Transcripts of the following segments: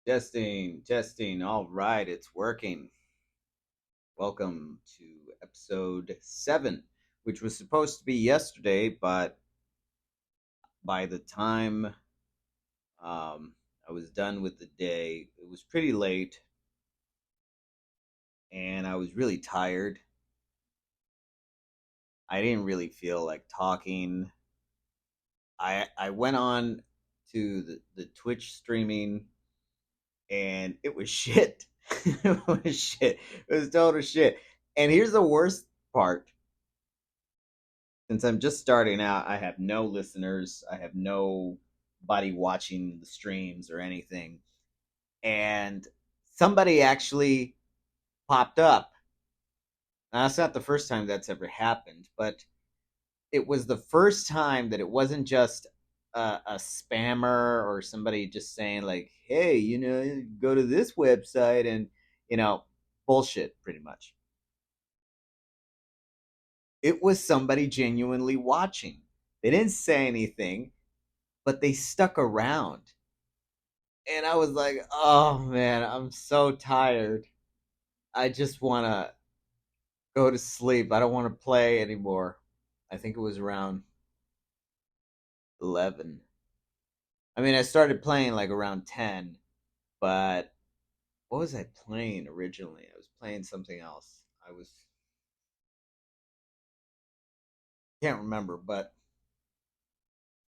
Testing, testing. All right, it's working. Welcome to episode 7, which was supposed to be yesterday, but by the time I was done with the day, it was pretty late and I was really tired. I didn't really feel like talking. I went on to the Twitch streaming and it was shit. It was shit. It was total shit. And here's the worst part. Since I'm just starting out, I have no listeners. I have nobody watching the streams or anything. And somebody actually popped up. Now, that's not the first time that's ever happened, but it was the first time that it wasn't just a spammer or somebody just saying, like, hey, go to this website and, you know, bullshit, pretty much. It was somebody genuinely watching. They didn't say anything, but they stuck around. And I was like, oh man, I'm so tired. I just want to go to sleep. I don't want to play anymore. I think it was around 11. I mean, I started playing like around 10, but what was I playing originally? I was playing something else. I was can't remember, but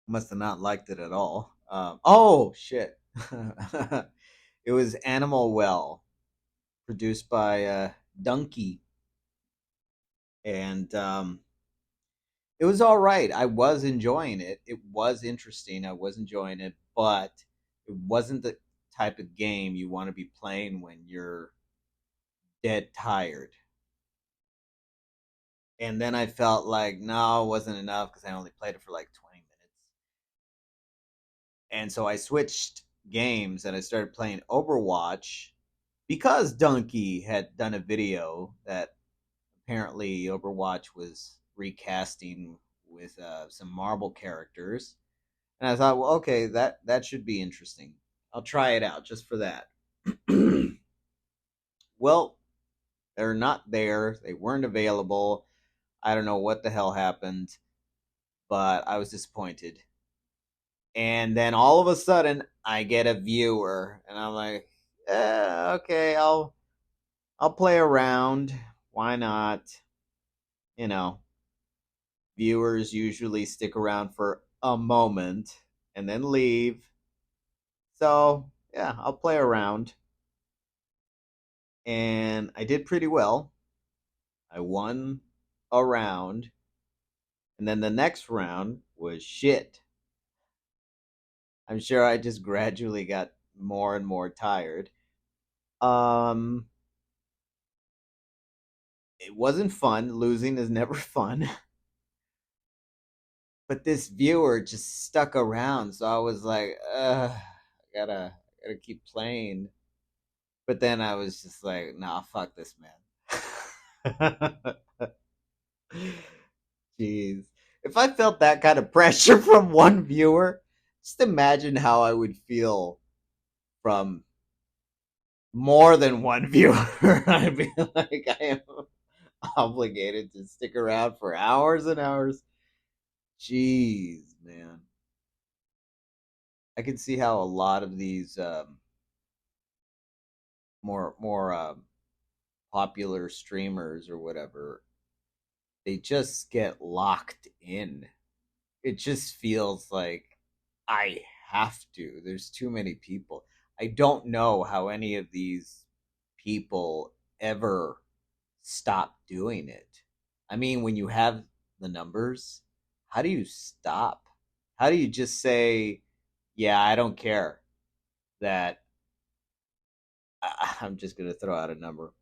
must have not liked it at all. Oh shit. It was Animal Well, produced by Donkey, and it was all right. I was enjoying it. It was interesting. I was enjoying it, but it wasn't the type of game you want to be playing when you're dead tired. And then I felt like no, it wasn't enough because I only played it for like 20 minutes. And so I switched games and I started playing Overwatch because Donkey had done a video that apparently Overwatch was recasting with some Marvel characters. And I thought, well, okay, that should be interesting. I'll try it out just for that. Well, they're not there. They weren't available. I don't know what the hell happened, but I was disappointed. And then all of a sudden, I get a viewer, and I'm like, okay, I'll play around. Why not? You know, viewers usually stick around for a moment and then leave. So yeah, I'll play around. And I did pretty well. I won a round, and then the next round was shit. I'm sure I just gradually got more and more tired. Um, it wasn't fun. Losing is never fun. But this viewer just stuck around, so I was like, I gotta keep playing. But then I was just like, nah, fuck this man. Jeez. If I felt that kind of pressure from one viewer, just imagine how I would feel from more than one viewer. I'd be like, I am obligated to stick around for hours and hours. Jeez, man. I can see how a lot of these more popular streamers or whatever, they just get locked in. It just feels like I have to. There's too many people. I don't know how any of these people ever stop doing it. I mean, when you have the numbers, how do you stop? How do you just say, yeah, I don't care that I'm just going to throw out a number.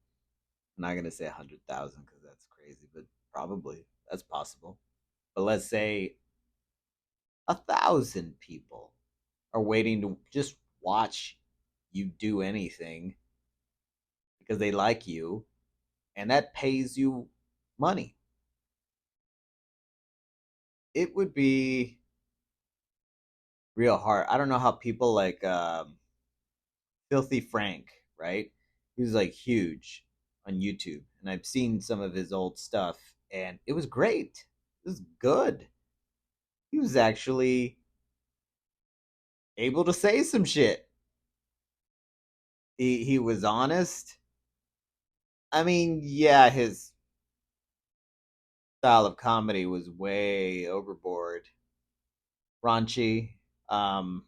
I'm not going to say 100,000 because that's crazy, but probably that's possible. But let's say 1,000 people are waiting to just watch you do anything because they like you, and that pays you money. It would be real hard. I don't know how people like Filthy Frank, right? He was like huge on YouTube, and I've seen some of his old stuff, and it was great. It was good. He was actually able to say some shit. He was honest. I mean, yeah, his style of comedy was way overboard, raunchy, um,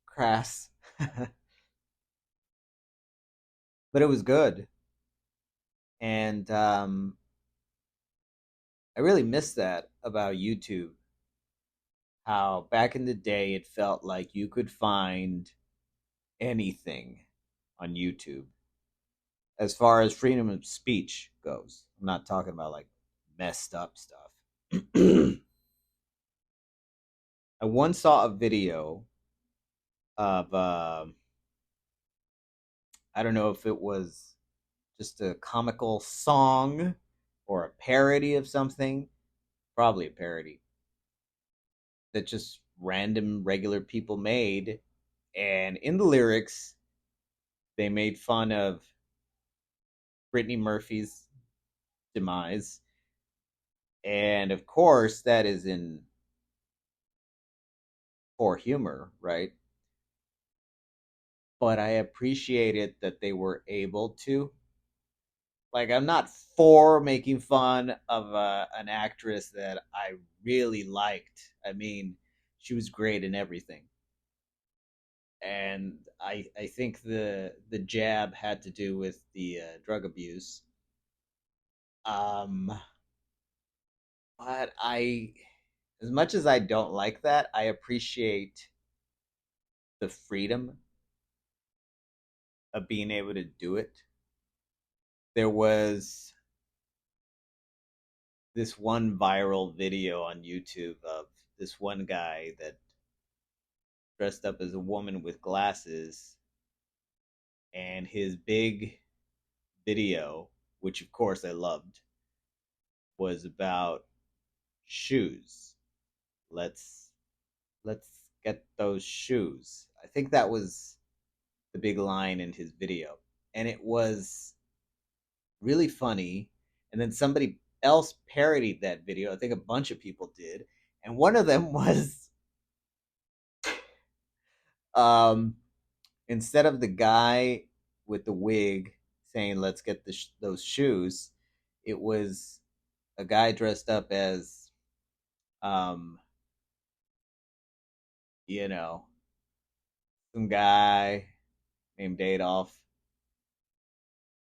crass, but it was good. And I really miss that about YouTube. How back in the day it felt like you could find anything on YouTube as far as freedom of speech goes. I'm not talking about like messed up stuff. I once saw a video of I don't know if it was just a comical song or a parody of something, probably a parody that just random regular people made, and in the lyrics they made fun of Brittany Murphy's demise, and of course that is in poor humor, right? But I appreciated that they were able to. Like, I'm not for making fun of an actress that I really liked. I mean, she was great in everything, and I think the jab had to do with the drug abuse. Um, but as much as I don't like that, I appreciate the freedom of being able to do it. There was this one viral video on YouTube of this one guy that dressed up as a woman with glasses, and his big video, which of course I loved, was about shoes. Let's let's get those shoes. I think that was the big line in his video. And it was really funny. And then somebody else parodied that video. I think a bunch of people did. And one of them was um, instead of the guy with the wig saying, let's get those shoes, it was a guy dressed up as, um, you know, some guy named Adolf.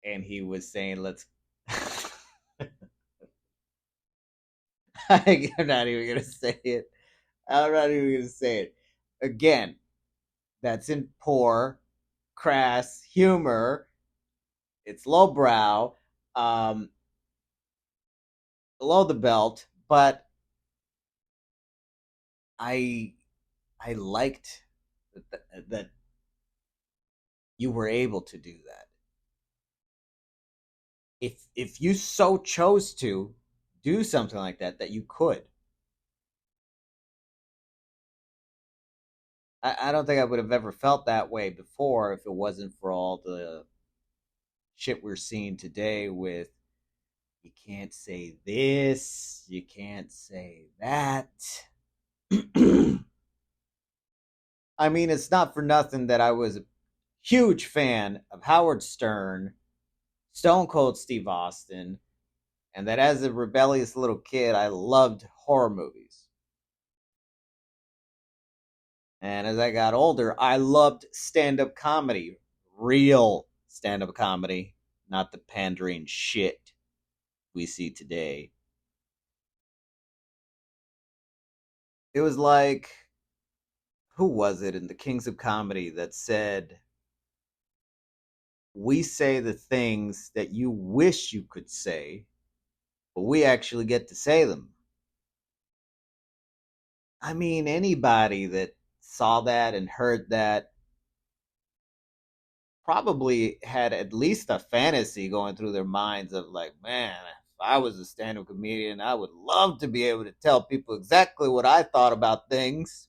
And he was saying, let's. I'm not even going to say it. I'm not even going to say it. Again, that's in poor, crass humor. It's lowbrow, um, below the belt, but I I liked that you were able to do that. If you so chose to do something like that, that you could. I don't think I would have ever felt that way before if it wasn't for all the shit we're seeing today with you can't say this, you can't say that. I mean, it's not for nothing that I was a huge fan of Howard Stern, Stone Cold Steve Austin, and that as a rebellious little kid, I loved horror movies. And as I got older, I loved stand up comedy, real stand up comedy, not the pandering shit we see today. It was like, who was it in the Kings of Comedy that said, we say the things that you wish you could say, but we actually get to say them? I mean, anybody that saw that and heard that probably had at least a fantasy going through their minds of like, man, if I was a stand-up comedian, I would love to be able to tell people exactly what I thought about things.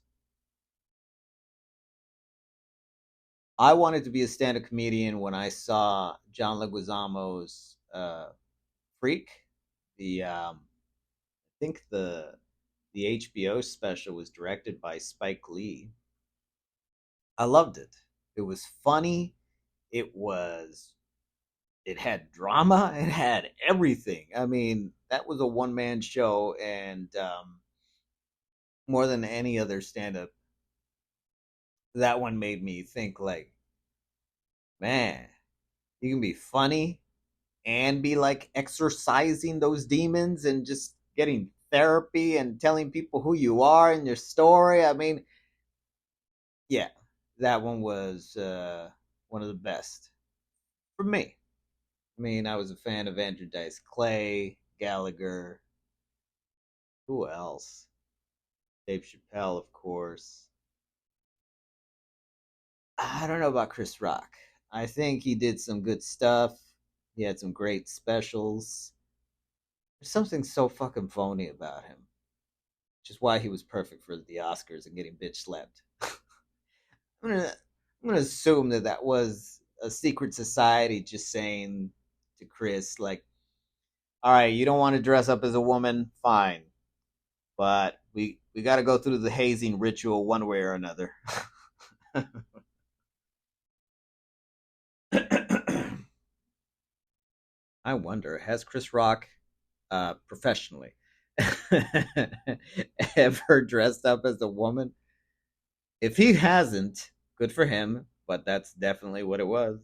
I wanted to be a stand-up comedian when I saw John Leguizamo's Freak. I think the HBO special was directed by Spike Lee. I loved it. It was funny. It was it had drama. It had everything. I mean, that was a one man show, and more than any other stand up, that one made me think like, man, you can be funny and be like exercising those demons and just getting therapy and telling people who you are and your story. I mean, yeah, that one was one of the best for me. I mean, I was a fan of Andrew Dice Clay, Gallagher. Who else? Dave Chappelle, of course. I don't know about Chris Rock. I think he did some good stuff. He had some great specials. There's something so fucking phony about him, which is why he was perfect for the Oscars and getting bitch slapped. I'm gonna, I'm gonna assume that that was a secret society just saying to Chris, like, all right, you don't want to dress up as a woman, fine, but we got to go through the hazing ritual one way or another. I wonder, has Chris Rock professionally ever dressed up as a woman? If he hasn't, good for him, but that's definitely what it was.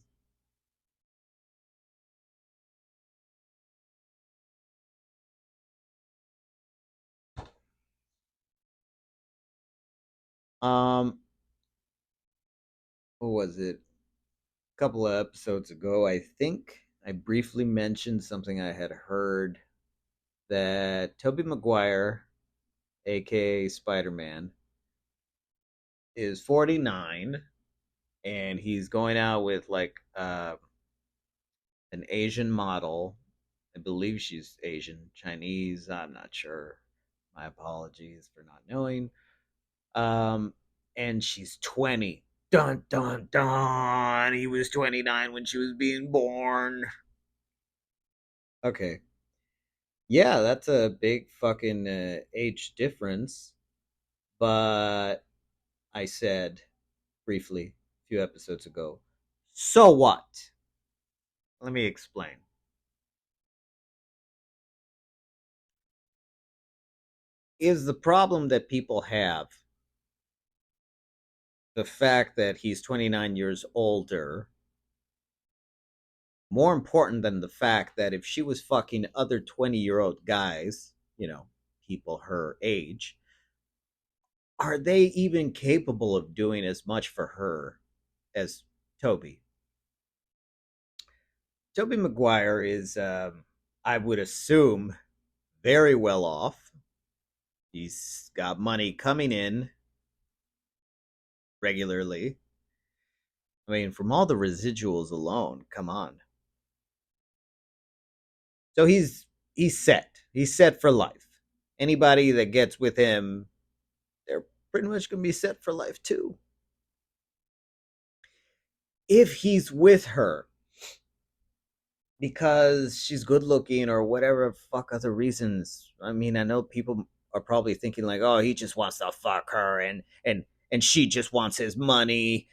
Um, what was it? A couple of episodes ago, I think I briefly mentioned something I had heard that Toby Maguire, aka Spider Man, is 49 and he's going out with like an Asian model. I believe she's Asian, Chinese. I'm not sure. My apologies for not knowing. Um, and she's 20. Dun dun dun. He was 29 when she was being born. Okay. Yeah, that's a big fucking age difference. But I said briefly a few episodes ago, so what? Let me explain. Is the problem that people have the fact that he's 29 years older more important than the fact that if she was fucking other 20-year-old guys, people her age, are they even capable of doing as much for her as Toby? Toby Maguire is, I would assume, very well off. He's got money coming in regularly. I mean, from all the residuals alone, come on. So he's set. He's set for life. Anybody that gets with him, they're pretty much gonna be set for life too. If he's with her because she's good looking or whatever fuck other reasons. I mean, I know people are probably thinking like, "Oh, he just wants to fuck her and she just wants his money."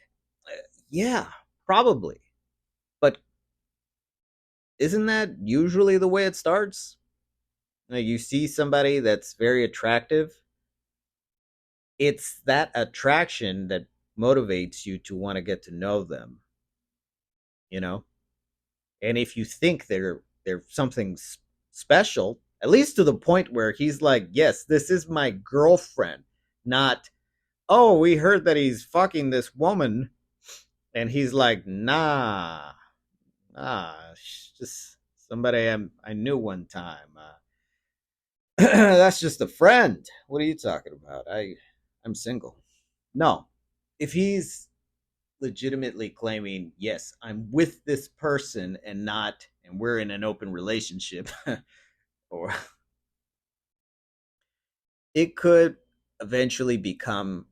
Yeah, probably. But isn't that usually the way it starts? Like you see somebody that's very attractive, it's that attraction that motivates you to want to get to know them, you know? And if you think they're something special, at least to the point where he's like, "Yes, this is my girlfriend," not, "Oh, we heard that he's fucking this woman," and he's like, "Nah, nah, just somebody I knew one time. That's just a friend. What are you talking about? I'm single." No, if he's legitimately claiming, "Yes, I'm with this person and not, and we're in an open relationship," or it could eventually become,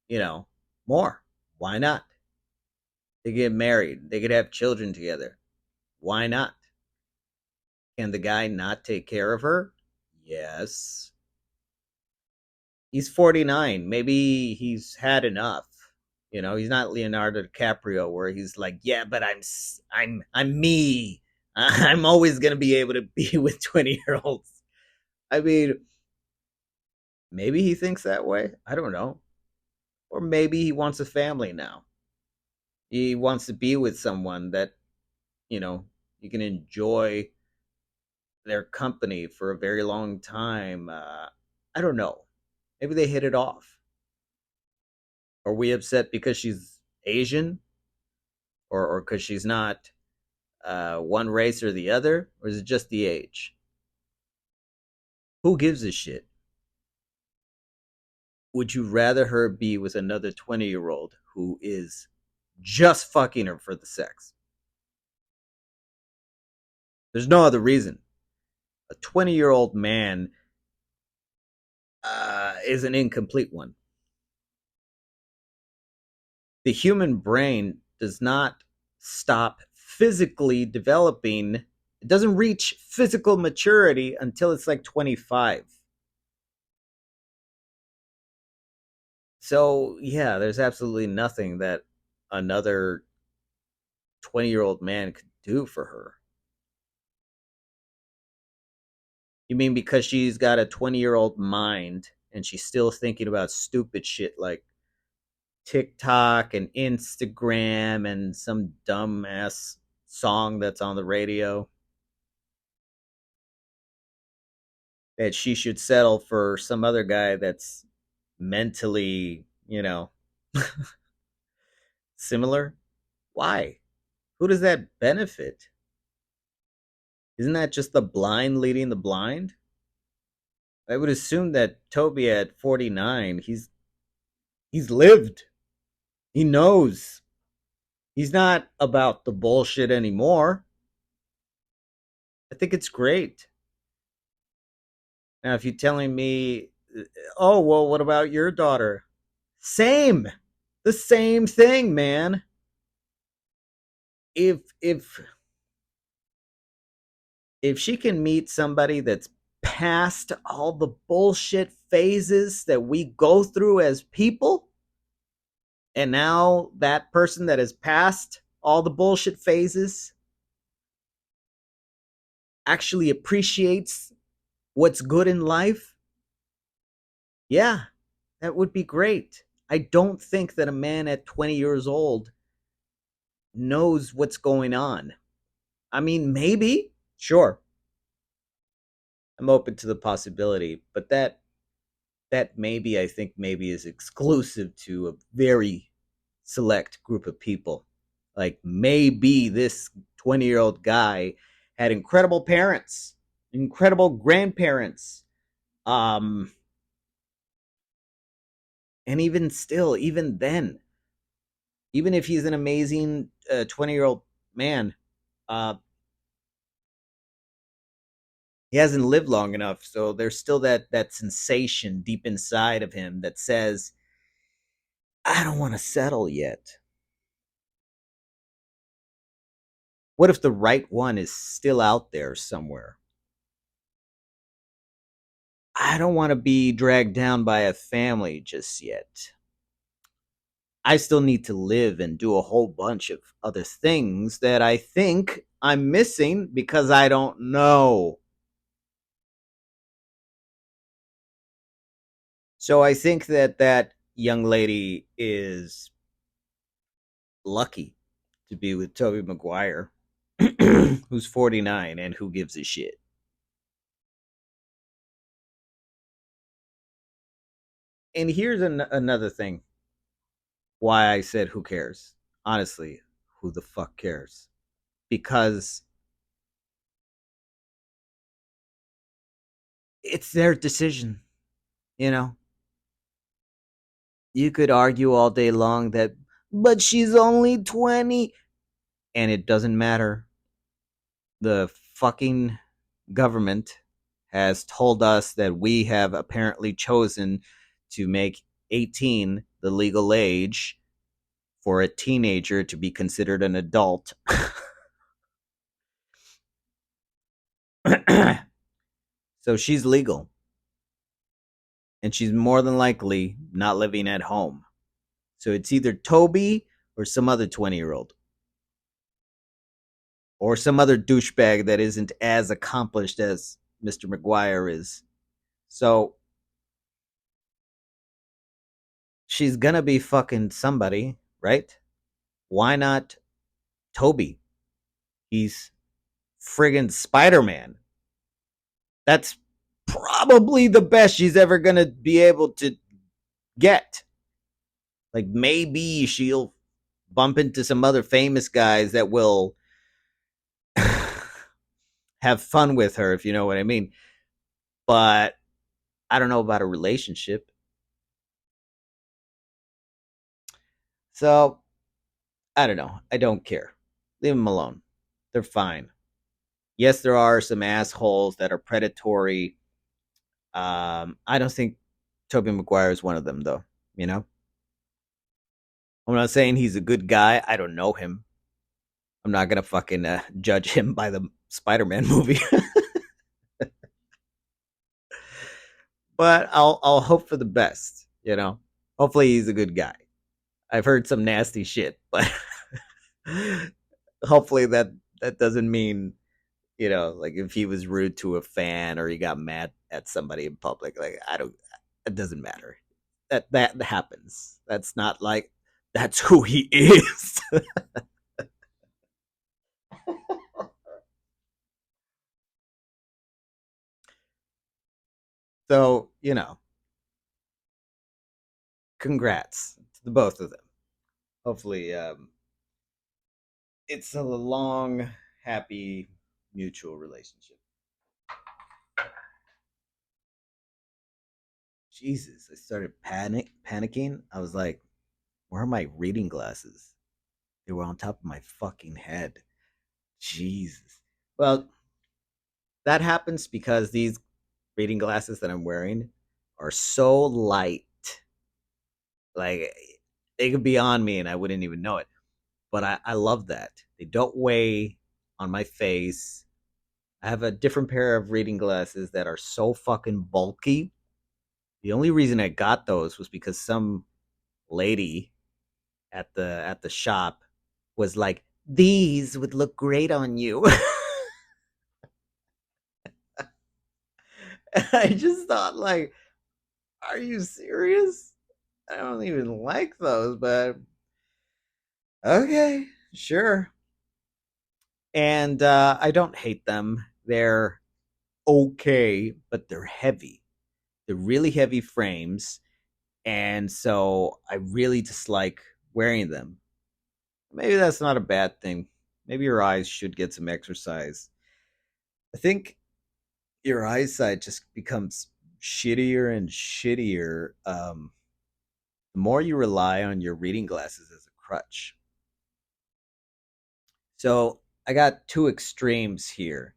you know, more. Why not? They get married. They could have children together. Why not? Can the guy not take care of her? Yes. He's 49. Maybe he's had enough. You know, he's not Leonardo DiCaprio where he's like, "Yeah, but I'm me. I'm always going to be able to be with 20-year-olds." I mean, maybe he thinks that way. I don't know. Or maybe he wants a family now. He wants to be with someone that, you know, you can enjoy their company for a very long time. I don't know. Maybe they hit it off. Are we upset because she's Asian, or because she's not one race or the other, or is it just the age? Who gives a shit? Would you rather her be with another 20-year-old who is just fucking her for the sex? There's no other reason. A 20-year-old man is an incomplete one. The human brain does not stop physically developing. It doesn't reach physical maturity until it's like 25. So, yeah, there's absolutely nothing that another 20-year-old man could do for her. You mean because she's got a 20-year-old mind and she's still thinking about stupid shit like TikTok and Instagram and some dumbass song that's on the radio, that she should settle for some other guy that's mentally, similar? Why? Who does that benefit? Isn't that just the blind leading the blind? I would assume that Toby at 49, he's lived. He knows. He's not about the bullshit anymore. I think it's great. Now, if you're telling me, oh, well, what about your daughter? Same. The same thing, man. If she can meet somebody that's past all the bullshit phases that we go through as people, and now that person that has passed all the bullshit phases actually appreciates what's good in life, yeah, that would be great. I don't think that a man at 20 years old knows what's going on. I mean, maybe, sure. I'm open to the possibility, but that maybe, I think maybe is exclusive to a very select group of people. Like maybe this 20-year-old guy had incredible parents, incredible grandparents. Um and even still, even then, even if he's an amazing 20-year-old man, uh he hasn't lived long enough, so there's still that sensation deep inside of him that says, I don't want to settle yet. What if the right one is still out there somewhere? I don't want to be dragged down by a family just yet. I still need to live and do a whole bunch of other things that I think I'm missing because I don't know. So I think that young lady is lucky to be with Toby Maguire, who's 49 and who gives a shit. And here's another thing why I said who cares. Honestly, who the fuck cares? Because it's their decision, you know? You could argue all day long that, but she's only 20, and it doesn't matter. The fucking government has told us that we have apparently chosen to make 18 the legal age for a teenager to be considered an adult. So she's legal, and she's more than likely not living at home. So it's either Toby or some other 20-year old or some other douchebag that isn't as accomplished as Mr. McGuire is. So she's gonna be fucking somebody, right? Why not Toby? He's friggin' Spider Man. That's probably the best she's ever gonna be able to get. Like maybe she'll bump into some other famous guys that will have fun with her, if you know what I mean. But I don't know about a relationship. So I don't know. I don't care. Leave them alone. They're fine. Yes, there are some assholes that are predatory. I don't think Toby Maguire is one of them, though. You know, I'm not saying he's a good guy. I don't know him. I'm not gonna fucking judge him by the Spider-Man movie, but I'll hope for the best. You know, hopefully he's a good guy. I've heard some nasty shit, but hopefully that doesn't mean, like if he was rude to a fan or he got mad at somebody in public. Like I don't, it doesn't matter. That happens. That's not like that's who he is. So congrats to the both of them. Hopefully, it's a long, happy, mutual relationship. Jesus, I started panicking. I was like, where are my reading glasses? They were on top of my fucking head. Jesus. Well, that happens because these reading glasses that I'm wearing are so light. Like they could be on me and I wouldn't even know it. But I love that. They don't weigh on my face. I have a different pair of reading glasses that are so fucking bulky. The only reason I got those was because some lady at the shop was like, "These would look great on you." I just thought, like, are you serious? I don't even like those, but okay, sure. And I don't hate them. They're okay, but they're heavy. They're really heavy frames, and so I really dislike wearing them. Maybe that's not a bad thing. Maybe your eyes should get some exercise. I think your eyesight just becomes shittier and shittier the more you rely on your reading glasses as a crutch. So I got two extremes here.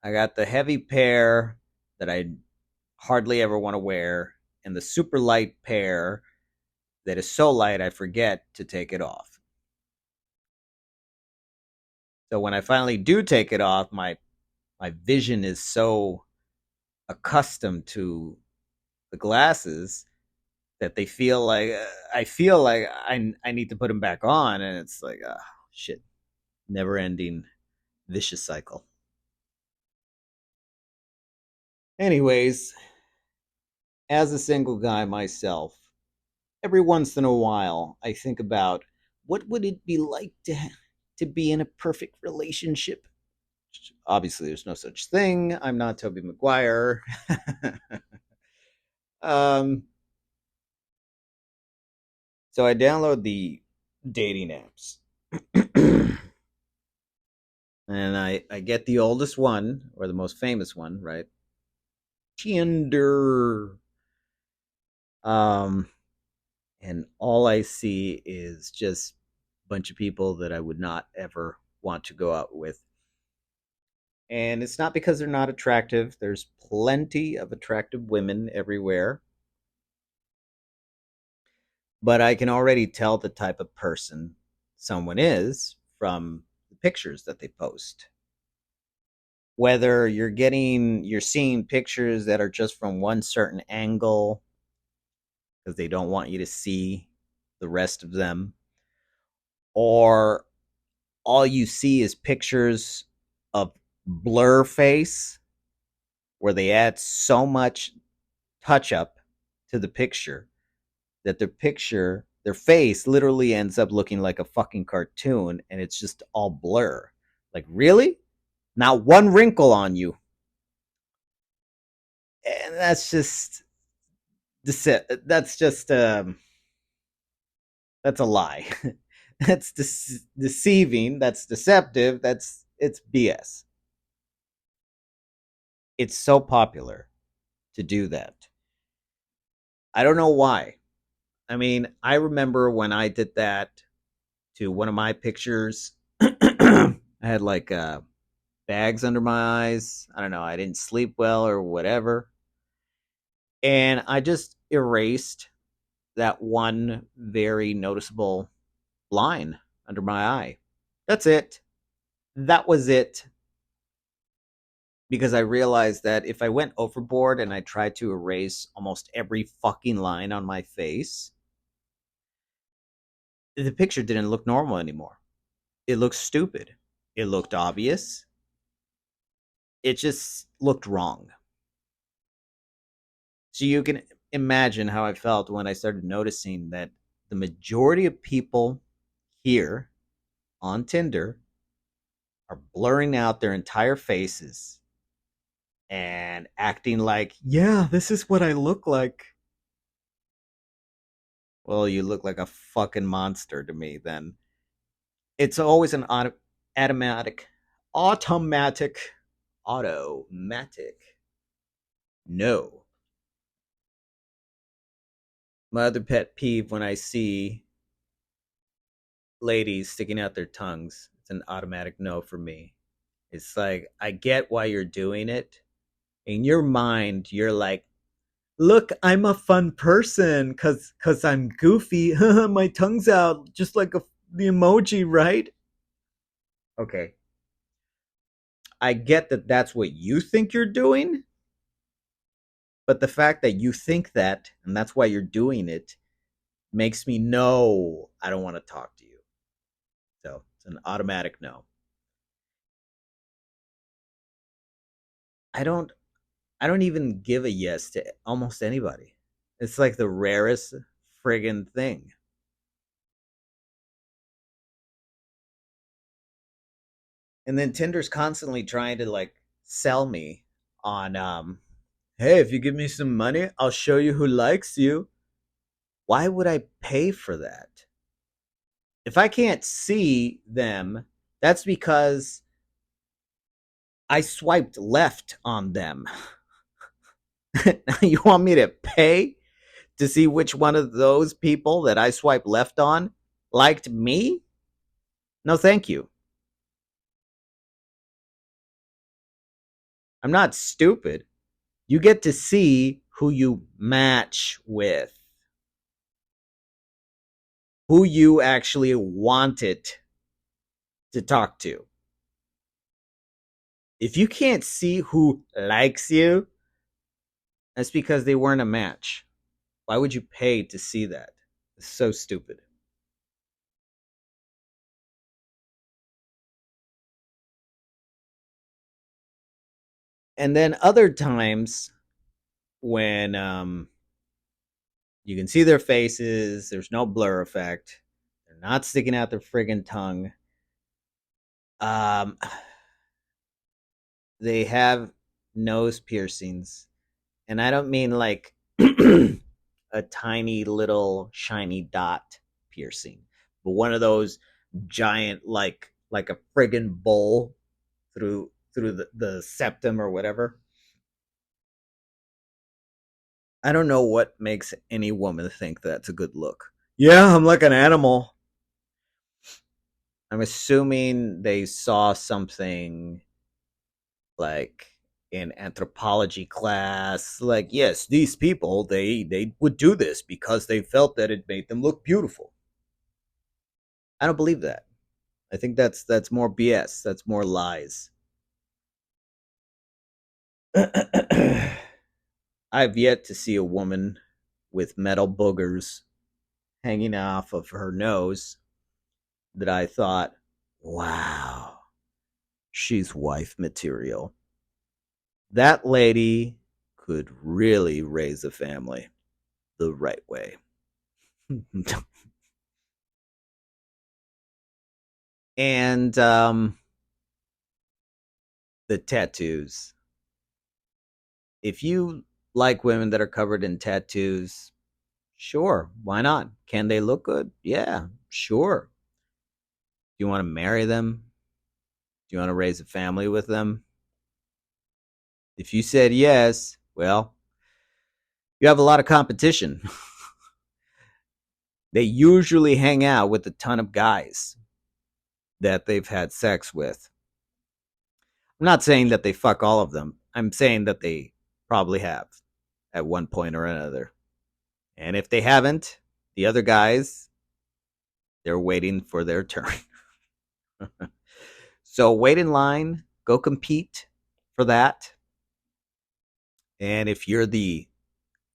I got the heavy pair that I hardly ever want to wear, and the super light pair that is so light I forget to take it off. So when I finally do take it off, my vision is so accustomed to the glasses that they feel like I feel like I need to put them back on, and it's like, oh shit, never ending vicious cycle. Anyways, as a single guy myself, every once in a while I think about what would it be like to be in a perfect relationship. Obviously, there's no such thing. I'm not Toby Maguire. um, so I download the dating apps, and I get the oldest one or the most famous one, right? Tinder. Um, and all I see is just a bunch of people that I would not ever want to go out with. And it's not because they're not attractive. There's plenty of attractive women everywhere. but I can already tell the type of person someone is from the pictures that they post. Whether you're seeing pictures that are just from one certain angle because they don't want you to see the rest of them, or all you see is pictures of blur face where they add so much touch up to the picture that their face literally ends up looking like a fucking cartoon and it's just all blur. Like, really? Not one wrinkle on you. And that's just that's a lie. That's deceiving, that's deceptive, it's BS. It's so popular to do that. I don't know why. I mean, I remember when I did that to one of my pictures. I had like bags under my eyes. I don't know. I didn't sleep well or whatever. And I just erased that one very noticeable line under my eye. That's it. That was it. Because I realized that if I went overboard and I tried to erase almost every fucking line on my face, the picture didn't look normal anymore. It looked stupid. It looked obvious. It just looked wrong. So you can imagine how I felt when I started noticing that the majority of people here on Tinder are blurring out their entire faces and acting like, yeah, this is what I look like. Well, you look like a fucking monster to me then. It's always an automatic, automatic, automatic. No. My other pet peeve when I see ladies sticking out their tongues, it's an automatic no for me. It's like, I get why you're doing it. In your mind, you're like, look, I'm a fun person because I'm goofy. My tongue's out just like the emoji, right? Okay. I get that that's what you think you're doing, but the fact that you think that and that's why you're doing it makes me know I don't want to talk to you. So it's an automatic no. I don't I don't even give a yes to almost anybody. It's like the rarest friggin' thing. And then Tinder's constantly trying to like sell me on hey, if you give me some money, I'll show you who likes you. Why would I pay for that? If I can't see them, that's because I swiped left on them. You want me to pay to see which one of those people that I swiped left on liked me? No, thank you. I'm not stupid. You get to see who you match with, who you actually wanted to talk to. If you can't see who likes you, that's because they weren't a match. Why would you pay to see that? It's so stupid. And then other times when you can see their faces, there's no blur effect, they're not sticking out their friggin' tongue. Um, they have nose piercings, and I don't mean like a tiny little shiny dot piercing, but one of those giant like a friggin' bowl through the septum or whatever. I don't know what makes any woman think that's a good look. Yeah, I'm like an animal. I'm assuming they saw something like in anthropology class, like, yes, these people, they would do this because they felt that it made them look beautiful. I don't believe that. I think that's more BS. That's more lies. I've yet to see a woman with metal boogers hanging off of her nose that I thought, wow, she's wife material. That lady could really raise a family the right way. And the tattoos. If you like women that are covered in tattoos, sure, why not? Can they look good? Yeah, sure. Do you want to marry them? Do you want to raise a family with them? If you said yes, well, you have a lot of competition. They usually hang out with a ton of guys that they've had sex with. I'm not saying that they fuck all of them. I'm saying that they probably have at one point or another. And if they haven't, the other guys, they're waiting for their turn. So wait in line, go compete for that. And if you're the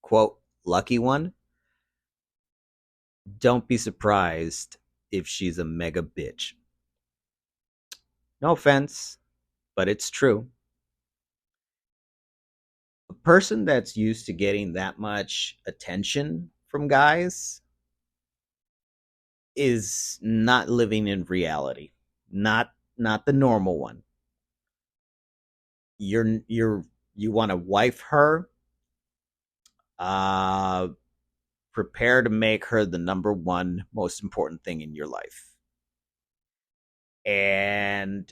quote lucky one, don't be surprised if she's a mega bitch. No offense, but it's true. A person that's used to getting that much attention from guys is not living in reality. Not the normal one. You want to wife her, uh prepare to make her the number one most important thing in your life. And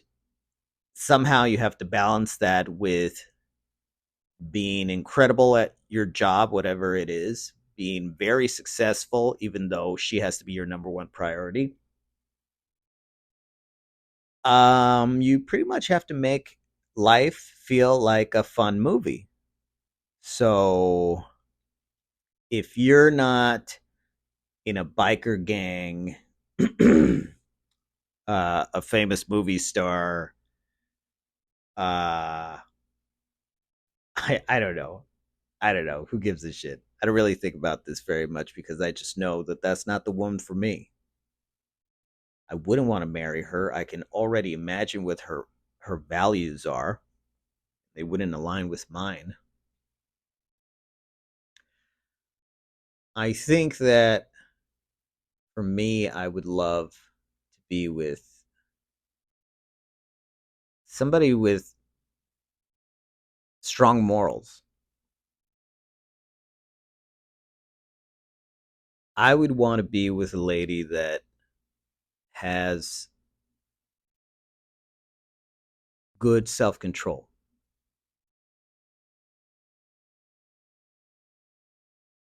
somehow you have to balance that with being incredible at your job, whatever it is, being very successful, even though she has to be your number one priority. You pretty much have to make life feel like a fun movie. So if you're not in a biker gang, a famous movie star, uh, I don't know. I don't know. Who gives a shit? I don't really think about this very much because I just know that that's not the woman for me. I wouldn't want to marry her. I can already imagine what her values are. They wouldn't align with mine. I think that for me, I would love to be with somebody with strong morals. I would want to be with a lady that has good self control,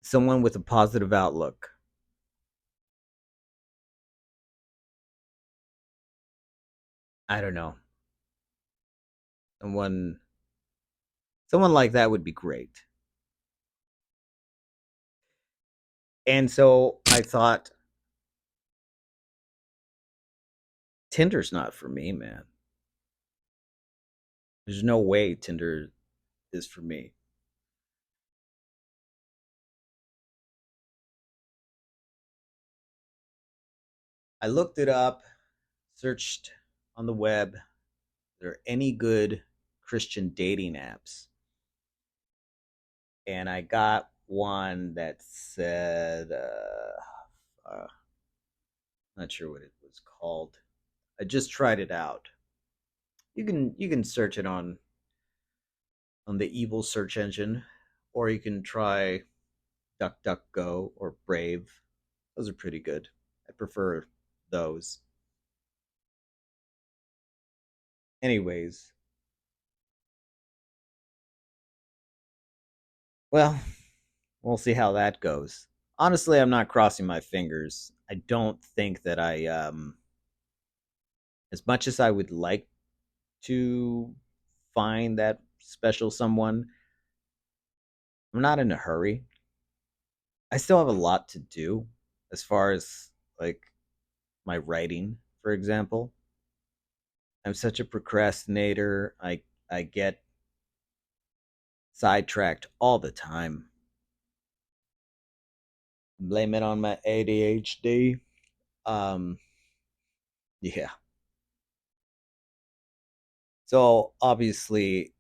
someone with a positive outlook. I don't know. Someone someone like that would be great. And so I thought Tinder's not for me, man. There's no way Tinder is for me. I looked it up, searched on the web. Are there any good Christian dating apps? And I got one that said, not sure what it was called. I just tried it out. You can search it on the evil search engine, or you can try DuckDuckGo or Brave. Those are pretty good. I prefer those. Anyways, well, we'll see how that goes. Honestly, I'm not crossing my fingers. I don't think that as much as I would like to find that special someone, I'm not in a hurry. I still have a lot to do as far as like my writing, for example. I'm such a procrastinator. I get sidetracked all the time. Blame it on my ADHD. Um, yeah. So obviously,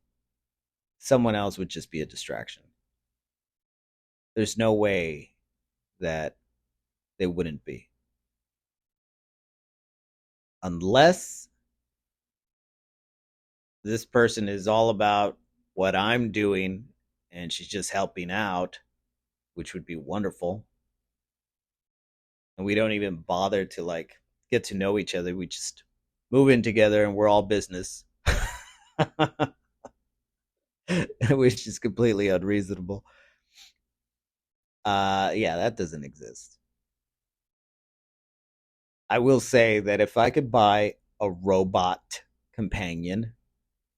someone else would just be a distraction. There's no way that they wouldn't be, unless this person is all about what I'm doing and she's just helping out, which would be wonderful. And we don't even bother to like get to know each other. We just move in together and we're all business, which is completely unreasonable. Yeah, that doesn't exist. I will say that if I could buy a robot companion,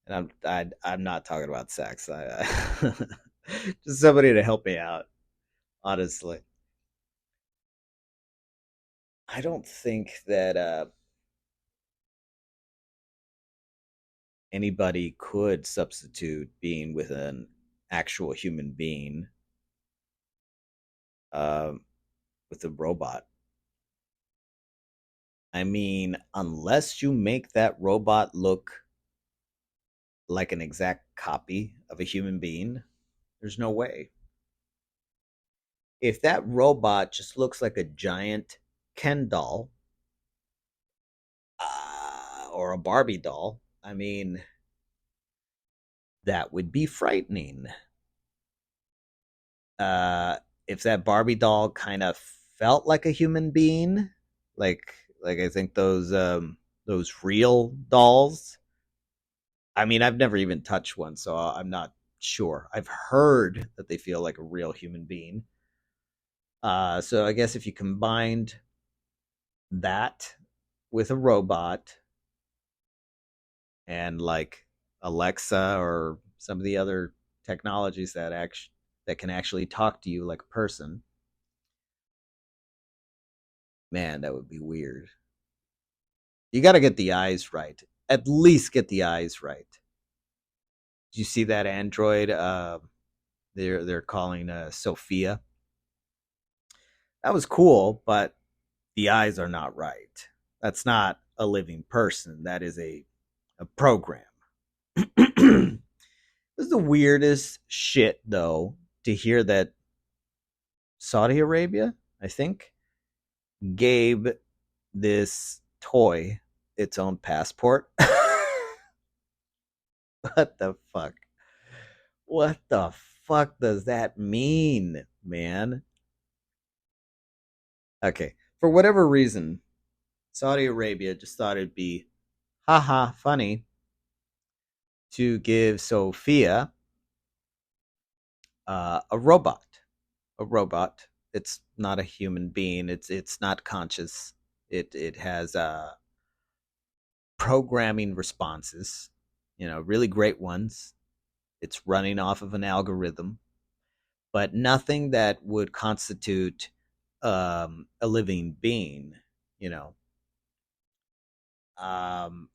and I'm not talking about sex, just somebody to help me out. Honestly, I don't think that anybody could substitute being with an actual human being um, with a robot. I mean, unless you make that robot look like an exact copy of a human being, there's no way. If that robot just looks like a giant Ken doll or a Barbie doll, I mean, that would be frightening. Uh, if that Barbie doll kind of felt like a human being, like like I think those real dolls. I mean, I've never even touched one, so I'm not sure. I've heard that they feel like a real human being. So I guess if you combined that with a robot and like Alexa or some of the other technologies that can actually talk to you like a person, man, that would be weird. You got to get the eyes right. At least get the eyes right. Did you see that Android? They're calling Sophia. That was cool, but the eyes are not right. That's not a living person. That is a program. This is the weirdest shit, though, to hear that Saudi Arabia, I think, gave this toy its own passport. What the fuck? What the fuck does that mean, man? Okay. For whatever reason, Saudi Arabia just thought it'd be haha funny to give Sophia a robot. A robot. It's not a human being. It's not conscious. It has programming responses, really great ones. It's running off of an algorithm, but nothing that would constitute a living being. You know, um,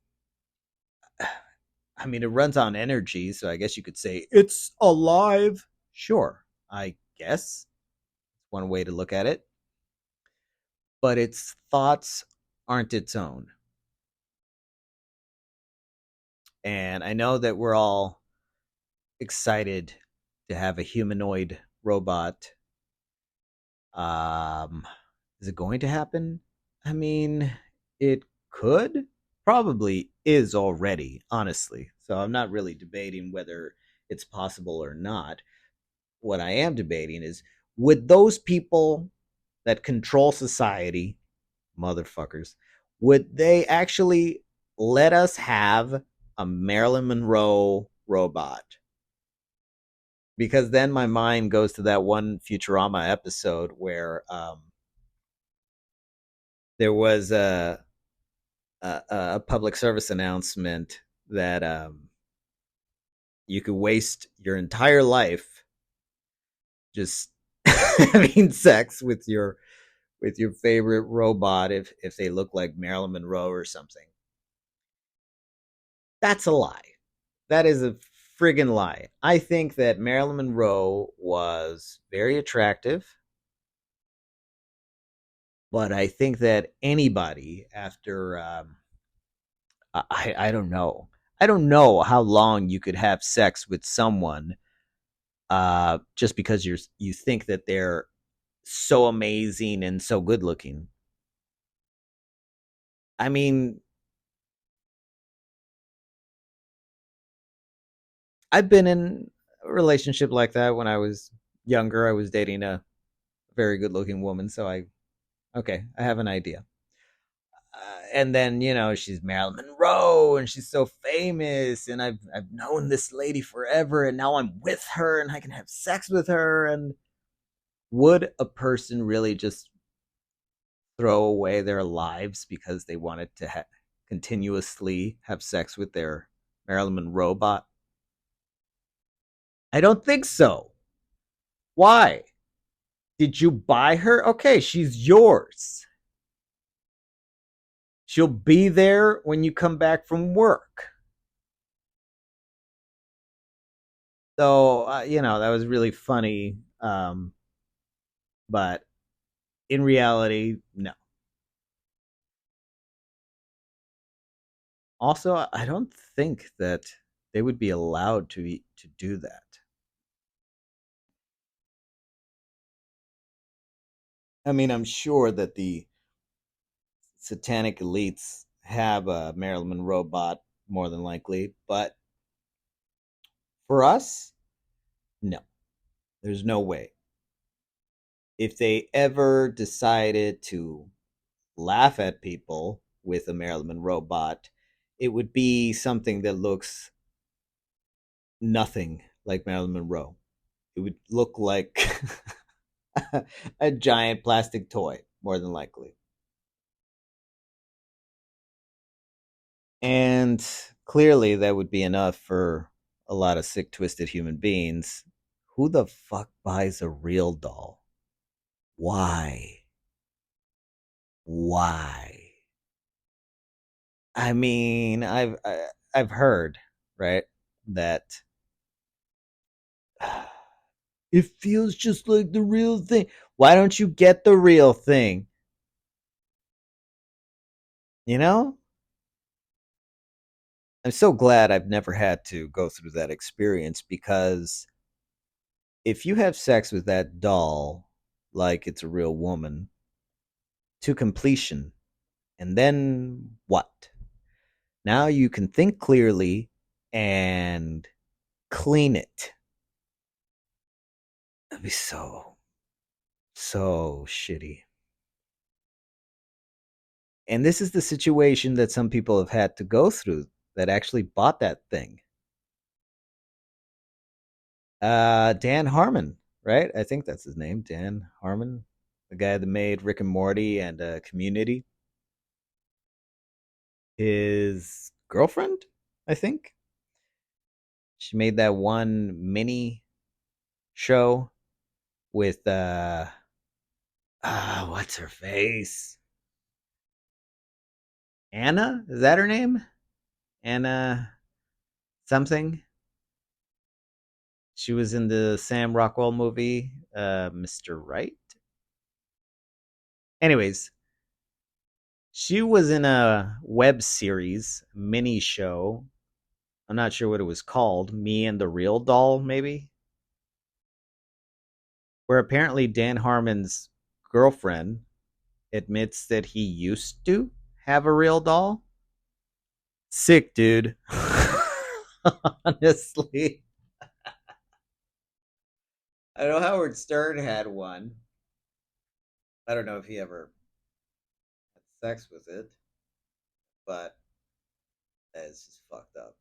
I mean, it runs on energy, so I guess you could say it's alive. Sure, I guess one way to look at it, but its thoughts aren't its own. And I know that we're all excited to have a humanoid robot. Um, is it going to happen? I mean, it could, probably is already, honestly. So I'm not really debating whether it's possible or not. What I am debating is, would those people that control society, motherfuckers, would they actually let us have a Marilyn Monroe robot? Because then my mind goes to that one Futurama episode where there was a public service announcement that You could waste your entire life just having sex with your favorite robot if they look like Marilyn Monroe or something. That's a lie. That is a friggin' lie. I think that Marilyn Monroe was very attractive, but I think that anybody after I don't know. I don't know how long you could have sex with someone just because you think that they're so amazing and so good looking. I mean, I've been in a relationship like that when I was younger. I was dating a very good looking woman, so I have an idea. And then she's Marilyn Monroe, and she's so famous, and I've known this lady forever, and now I'm with her, and I can have sex with her. And would a person really just throw away their lives because they wanted to continuously have sex with their Marilyn Monroe bot? I don't think so. Why? Did you buy her? Okay, she's yours. She'll be there when you come back from work. So, that was really funny. But in reality, no. Also, I don't think that they would be allowed to do that. I mean, I'm sure that the satanic elites have a Marilyn Monroe bot more than likely, but for us, no. There's no way. If they ever decided to laugh at people with a Marilyn Monroe bot, it would be something that looks nothing like Marilyn Monroe. It would look like a giant plastic toy, more than likely. And clearly, that would be enough for a lot of sick, twisted human beings. Who the fuck buys a real doll? Why? Why? I mean, I've heard, right, that it feels just like the real thing. Why don't you get the real thing? You know? I'm so glad I've never had to go through that experience because if you have sex with that doll like it's a real woman to completion, and then what? Now you can think clearly and clean it. That'd be so shitty. And this is the situation that some people have had to go through that actually bought that thing. Dan Harmon, right? I think that's his name, Dan Harmon, the guy that made Rick and Morty and Community. His girlfriend, I think. She made that one mini show with what's her face? Anna? Is that her name? Anna something? She was in the Sam Rockwell movie, Mr. Right. Anyways, she was in a web series mini show. I'm not sure what it was called. Me and the Real Doll, maybe? Where apparently Dan Harmon's girlfriend admits that he used to have a real doll. Sick, dude. Honestly. I know Howard Stern had one. I don't know if he ever had sex with it, but that's just fucked up.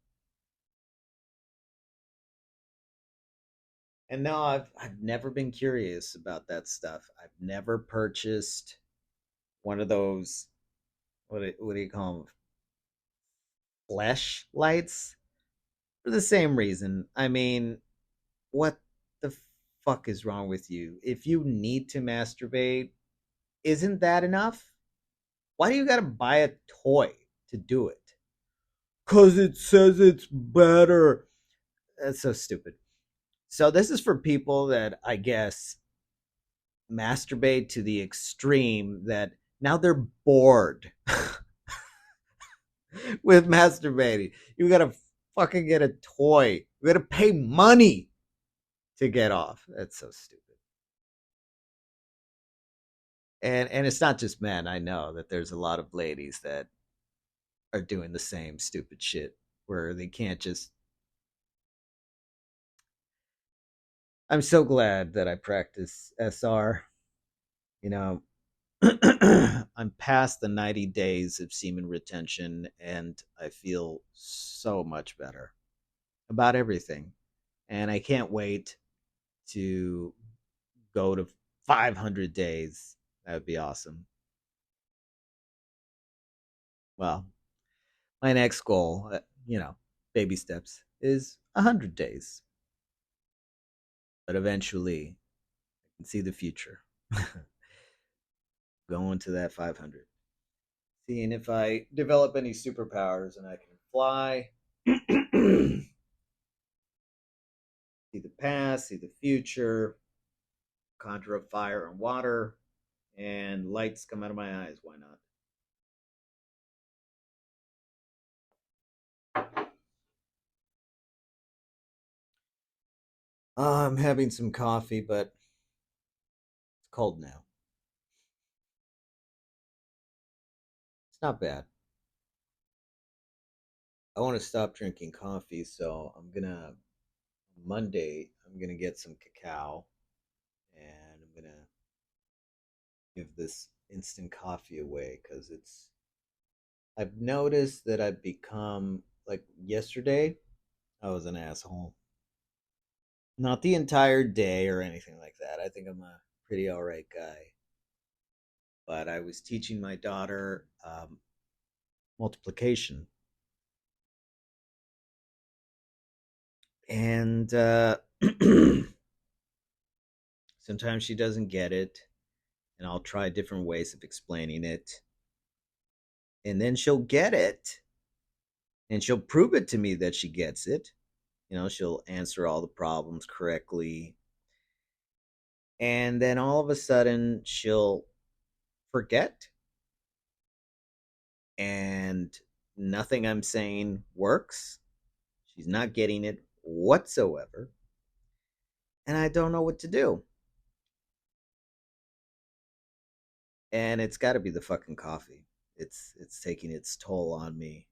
And no, I've never been curious about that stuff. I've never purchased one of those what do you call them? Flesh lights? For the same reason. I mean, what the fuck is wrong with you? If you need to masturbate, isn't that enough? Why do you gotta buy a toy to do it? Because it says it's better. That's so stupid. So, this is for people that I guess masturbate to the extreme that now they're bored with masturbating. You gotta fucking get a toy. You gotta pay money to get off. That's so stupid. And it's not just men. I know that there's a lot of ladies that are doing the same stupid shit where they can't just. I'm so glad that I practice SR. You know, I'm past the 90 days of semen retention and I feel so much better about everything. And I can't wait to go to 500 days. That would be awesome. Well, my next goal, baby steps, is 100 days. But eventually, I can see the future. Going to that 500. Seeing if I develop any superpowers and I can fly, see the past, see the future, conjure up fire and water, and lights come out of my eyes. Why not? I'm having some coffee, but it's cold now. It's not bad. I want to stop drinking coffee, so I'm gonna get some cacao and I'm gonna give this instant coffee away because I've noticed that I've become like yesterday, I was an asshole. Not the entire day or anything like that. I think I'm a pretty all right guy. But I was teaching my daughter multiplication, and sometimes she doesn't get it, and I'll try different ways of explaining it, and then she'll get it, and she'll prove it to me that she gets it. She'll answer all the problems correctly, and then all of a sudden she'll forget, and nothing I'm saying works. She's not getting it whatsoever, and I don't know what to do. And it's got to be the fucking coffee. It's taking its toll on me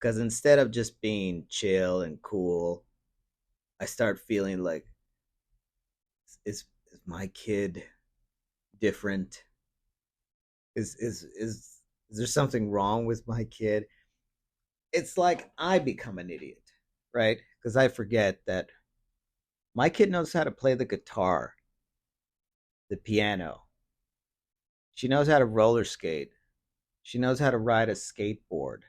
because instead of just being chill and cool, I start feeling like is my kid different? Is there something wrong with my kid? It's like I become an idiot, right? Because I forget that my kid knows how to play the guitar, the piano. She knows how to roller skate. She knows how to ride a skateboard.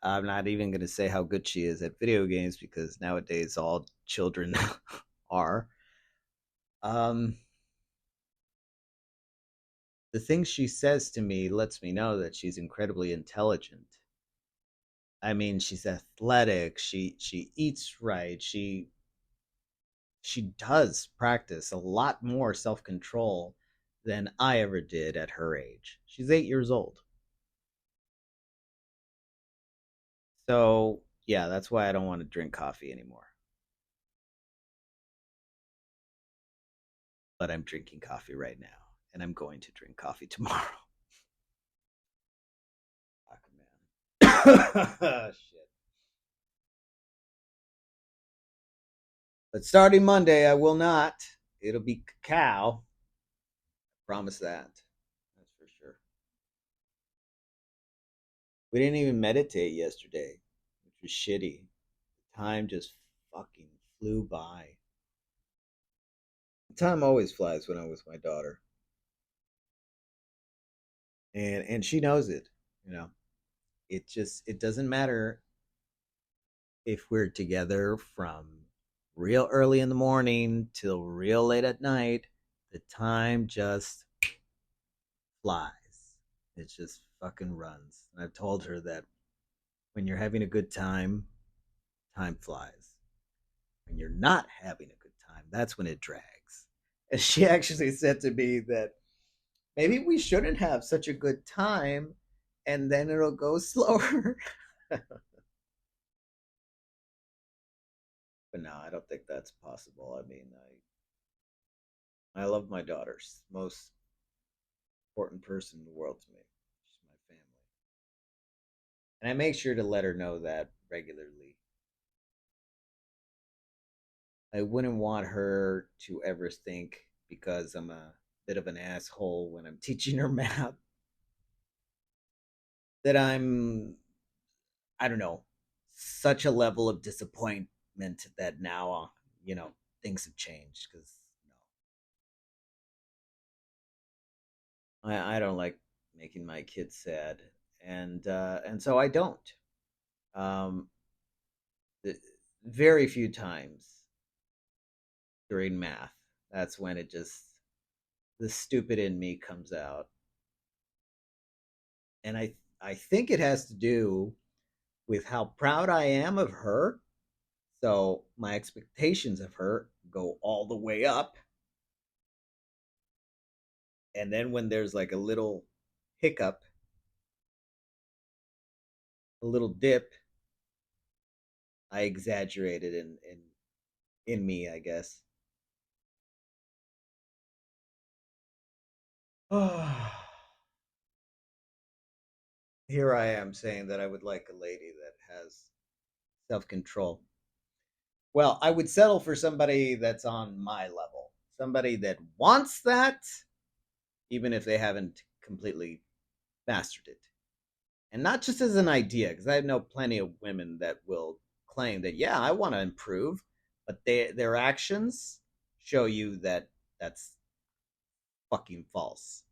I'm not even going to say how good she is at video games because nowadays all children are. Um, the things she says to me lets me know that she's incredibly intelligent. I mean, she's athletic. She eats right. She does practice a lot more self control than I ever did at her age. She's 8 years old. So yeah, that's why I don't want to drink coffee anymore. But I'm drinking coffee right now, and I'm going to drink coffee tomorrow. Fuck, man. Shit. But starting Monday, I will not. It'll be cacao. Promise that. That's for sure. We didn't even meditate yesterday, which was shitty. Time just fucking flew by. Time always flies when I'm with my daughter, and she knows it. You know, it doesn't matter if we're together from real early in the morning till real late at night. The time just flies. It just fucking runs. And I've told her that when you're having a good time, time flies. When you're not having a good time, that's when it drags. And she actually said to me that maybe we shouldn't have such a good time and then it'll go slower. But no, I don't think that's possible. I mean, I love my daughters. Most important person in the world to me. She's my family. And I make sure to let her know that regularly. I wouldn't want her to ever think because I'm a bit of an asshole when I'm teaching her math that I don't know, such a level of disappointment that now, you know, things have changed because I don't like making my kids sad, and so I don't. Um, the, very few times during math, that's when it just the stupid in me comes out, and I think it has to do with how proud I am of her. So my expectations of her go all the way up, and then when there's like a little hiccup, a little dip, I exaggerated in me, I guess. Here I am saying that I would like a lady that has self control. Well, I would settle for somebody that's on my level, somebody that wants that, even if they haven't completely mastered it. And not just as an idea, because I know plenty of women that will claim that, yeah, I want to improve, but their actions show you that that's fucking false.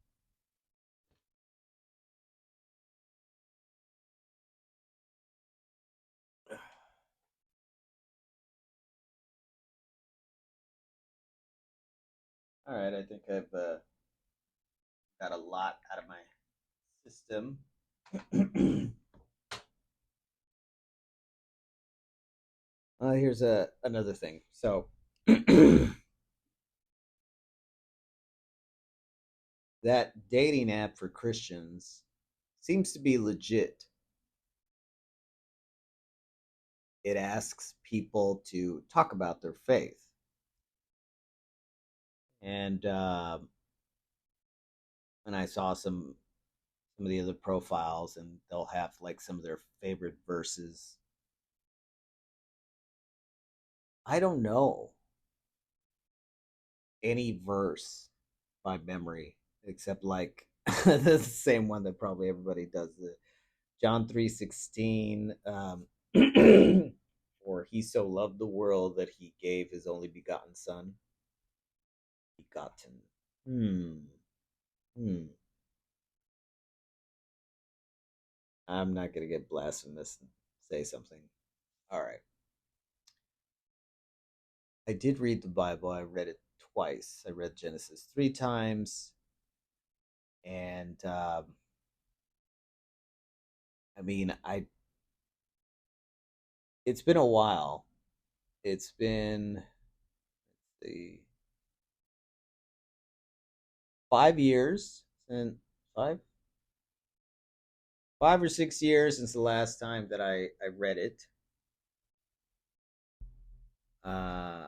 All right, I think I've got a lot out of my system. Here's another thing. So that dating app for Christians seems to be legit. It asks people to talk about their faith, and I saw some of the other profiles, and they'll have like some of their favorite verses. I don't know any verse by memory except like the same one that probably everybody does, the John 3:16. For he so loved the world that he gave his only begotten son. Begotten. Hmm. Hmm. I'm not gonna get blasphemous and say something. All right. I did read the Bible. I read it twice. I read Genesis 3 times, and I mean, I it's been a while. It's been the 5 years and five 5 or 6 years since the last time that I read it. Uh,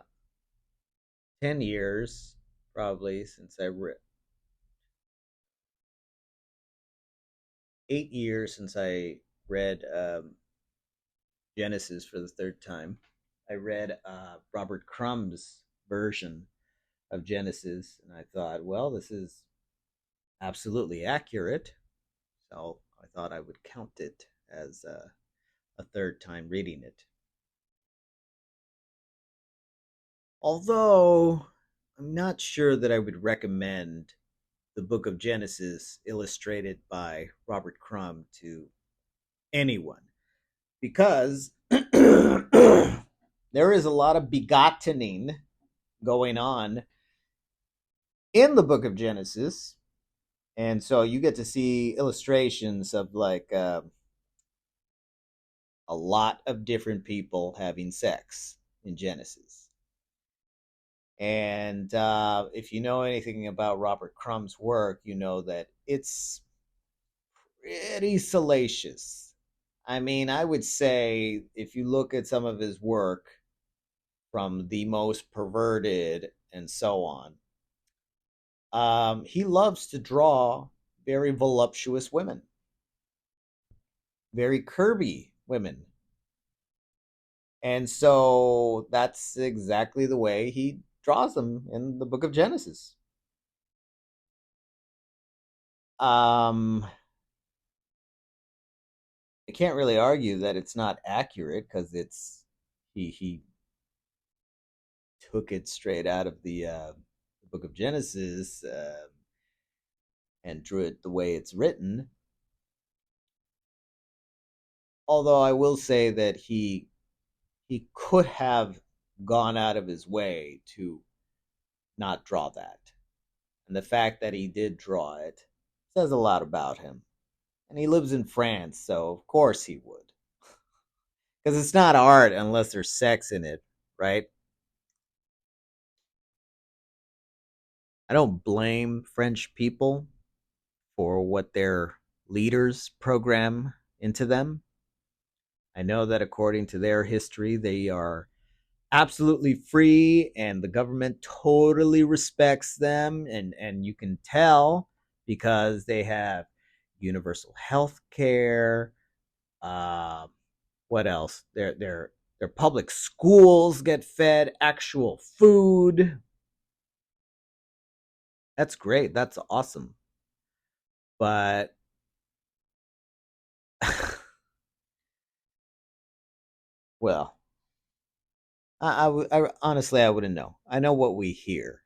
10 years probably since I read. 8 years since I read Genesis for the third time. I read Robert Crumb's version of Genesis, and I thought, well, this is absolutely accurate. So I thought I would count it as a third time reading it. Although I'm not sure that I would recommend the book of Genesis illustrated by Robert Crumb to anyone because there is a lot of begottening going on in the book of Genesis. And so you get to see illustrations of like a lot of different people having sex in Genesis. And if you know anything about Robert Crumb's work, you know that it's pretty salacious. I mean, I would say if you look at some of his work, from the most perverted and so on, he loves to draw very voluptuous women, very curvy women. And so that's exactly the way he draws them in the book of Genesis. Um, I can't really argue that it's not accurate because he took it straight out of the book of Genesis and drew it the way it's written. Although I will say that he could have gone out of his way to not draw that. And the fact that he did draw it says a lot about him. And he lives in France, so of course he would. Because it's not art unless there's sex in it, right? I don't blame French people for what their leaders program into them. I know that according to their history, they are absolutely free and the government totally respects them, and you can tell because they have universal health care. uh, what else, their public schools get fed actual food. That's great, that's awesome. But well, honestly, I wouldn't know. I know what we hear.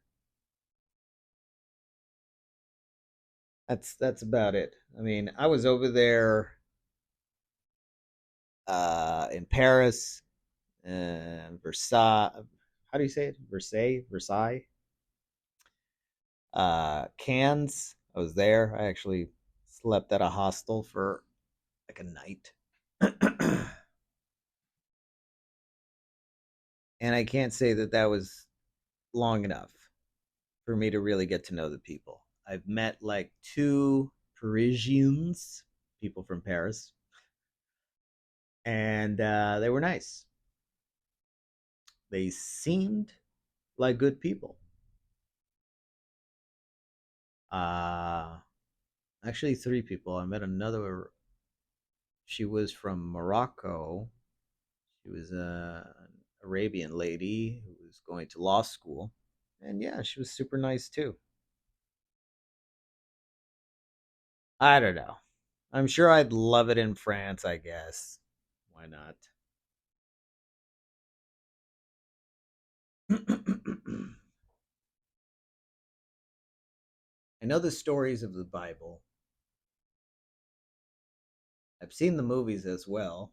That's about it. I mean, I was over there in Paris, Versailles. How do you say it? Versailles, Cannes. I was there. I actually slept at a hostel for like a night, and I can't say that that was long enough for me to really get to know the people. I've met like two Parisians, people from Paris, and they were nice. They seemed like good people. Uh, Actually, three people. I met another. She was from Morocco. She was an Arabian lady who was going to law school, and yeah, she was super nice too. I don't know. I'm sure I'd love it in France. I guess. Why not? I know the stories of the Bible. I've seen the movies as well.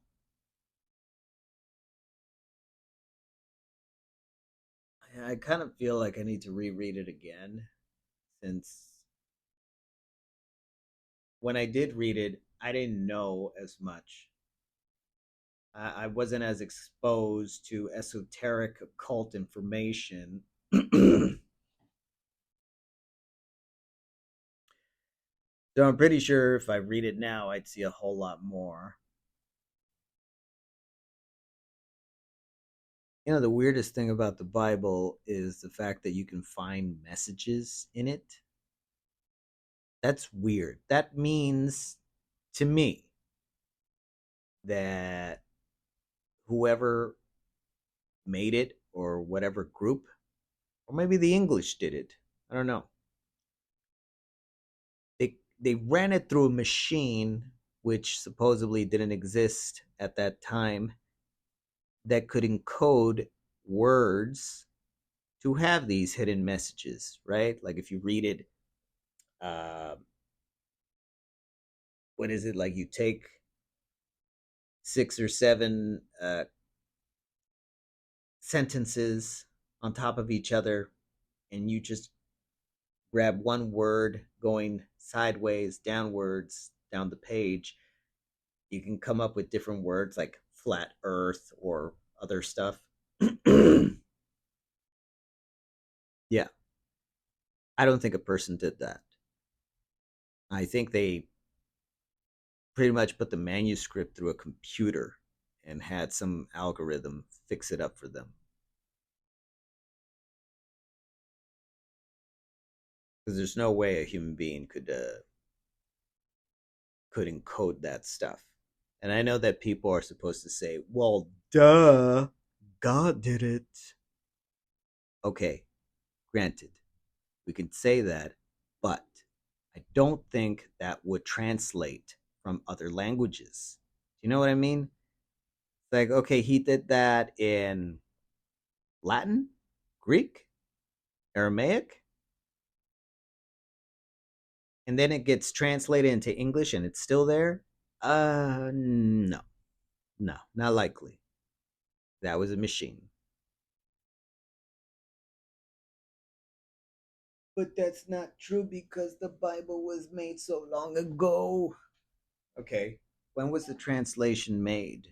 I kind of feel like I need to reread it again since when I did read it, I didn't know as much. I wasn't as exposed to esoteric occult information. So I'm pretty sure if I read it now, I'd see a whole lot more. You know, the weirdest thing about the Bible is the fact that you can find messages in it. That's weird. That means to me that whoever made it or whatever group, or maybe the English did it. I don't know. They ran it through a machine which supposedly didn't exist at that time that could encode words to have these hidden messages, right? Like if you read it, uh, what is it like? You take six or seven sentences on top of each other, and you just grab one word going sideways, downwards, down the page, you can come up with different words like flat earth or other stuff. Yeah, I don't think a person did that. I think they pretty much put the manuscript through a computer and had some algorithm fix it up for them. Because there's no way a human being could encode that stuff. And I know that people are supposed to say, "Well, duh, God did it." Okay, granted, we can say that, but I don't think that would translate from other languages. Do you know what I mean? It's like, okay, he did that in Latin, Greek, Aramaic, and then it gets translated into English and it's still there. No, no, not likely. That was a machine. But that's not true because the Bible was made so long ago. Okay, when was the translation made?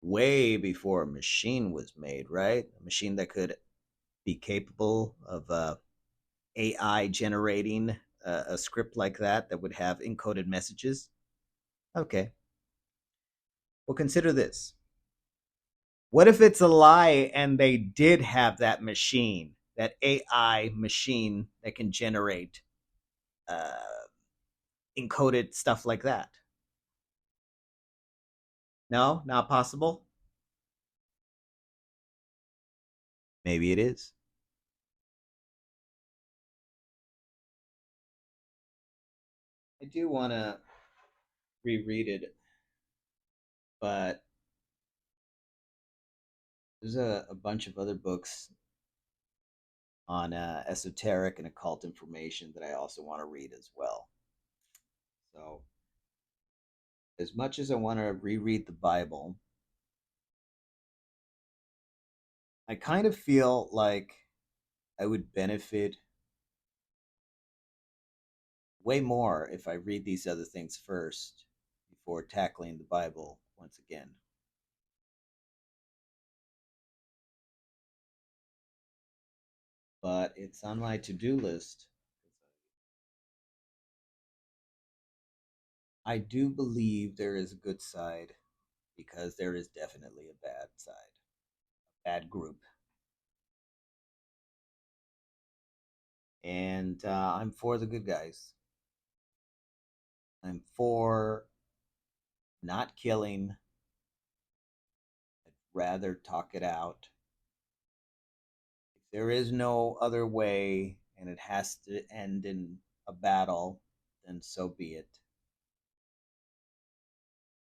Way before a machine was made, right? A machine that could be capable of AI generating a script like that would have encoded messages. Okay, well, consider this. What if it's a lie and they did have that machine, that AI machine that can generate uh, encoded stuff like that? No, not possible. Maybe it is. I do want to reread it, but there's a bunch of other books on esoteric and occult information that I also want to read as well. So, as much as I want to reread the Bible, I kind of feel like I would benefit way more if I read these other things first before tackling the Bible once again. But it's on my to do list. I do believe there is a good side because there is definitely a bad side, a bad group. And I'm for the good guys. I'm for not killing. I'd rather talk it out. If there is no other way and it has to end in a battle, then so be it.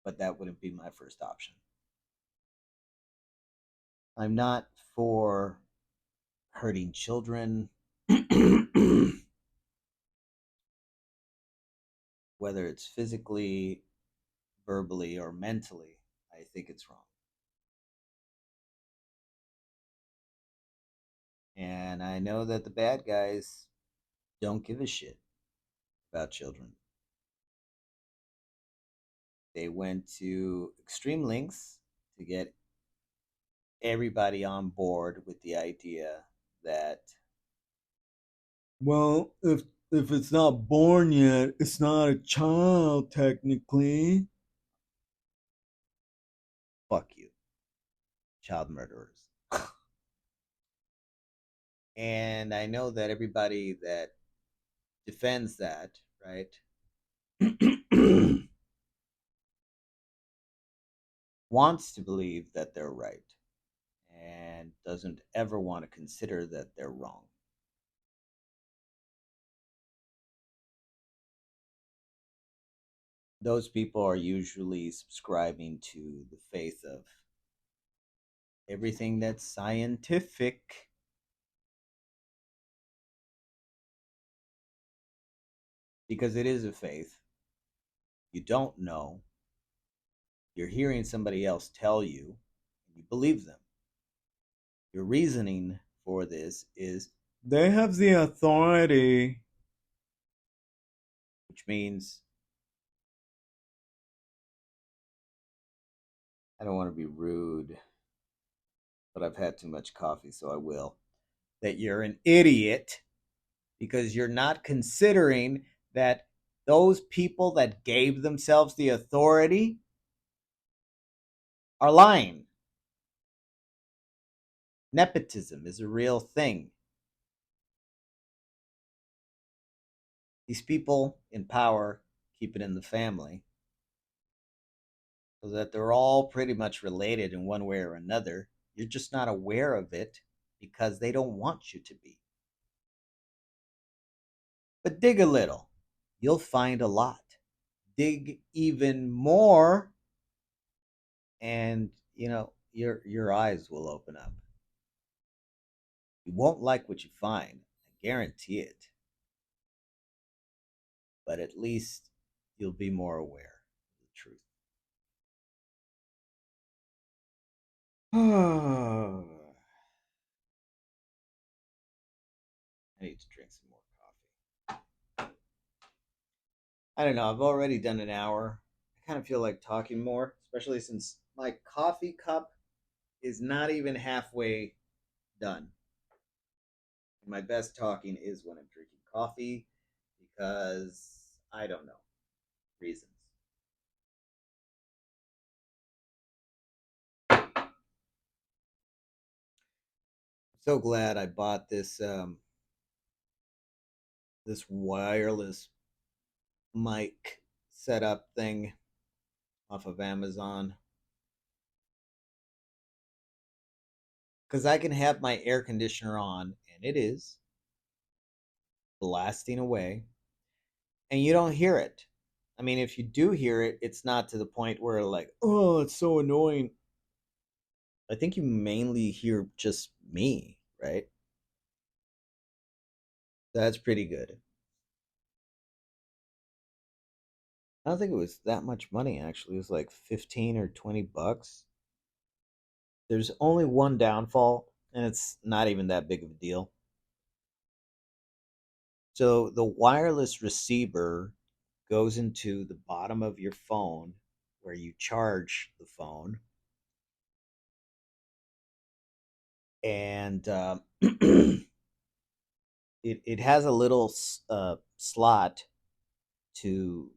But that wouldn't be my first option. I'm not for hurting children, whether it's physically, verbally, or mentally. I think it's wrong. And I know that the bad guys don't give a shit about children. They went to extreme lengths to get everybody on board with the idea that, well, if it's not born yet, it's not a child technically. Fuck you, child murderers. And I know that everybody that defends that, right, wants to believe that they're right and doesn't ever want to consider that they're wrong. Those people are usually subscribing to the faith of everything that's scientific because it is a faith. You don't know, You're hearing somebody else tell you, and you believe them. Your reasoning for this is they have the authority, which means I don't want to be rude, but I've had too much coffee, so I will. That you're an idiot because you're not considering that those people that gave themselves the authority are lying. Nepotism is a real thing. These people in power keep it in the family so that they're all pretty much related in one way or another. You're just not aware of it because they don't want you to be. But dig a little, you'll find a lot. Dig even more, and your eyes will open up. You won't like what you find, I guarantee it. But at least you'll be more aware of the truth. I need to drink some more coffee. I don't know. I've already done an hour. I kind of feel like talking more, especially since my coffee cup is not even halfway done. My best talking is when I'm drinking coffee because I don't know reasons. I'm so glad I bought this wireless mic setup thing off of Amazon because I can have my air conditioner on and it is blasting away and you don't hear it. I mean, if you do hear it, it's not to the point where like, oh, it's so annoying. I think you mainly hear just me, right? That's pretty good. I don't think it was that much money actually. It was like 15 or 20 bucks. There's only one downfall, and it's not even that big of a deal. So the wireless receiver goes into the bottom of your phone where you charge the phone, and it has a little slot to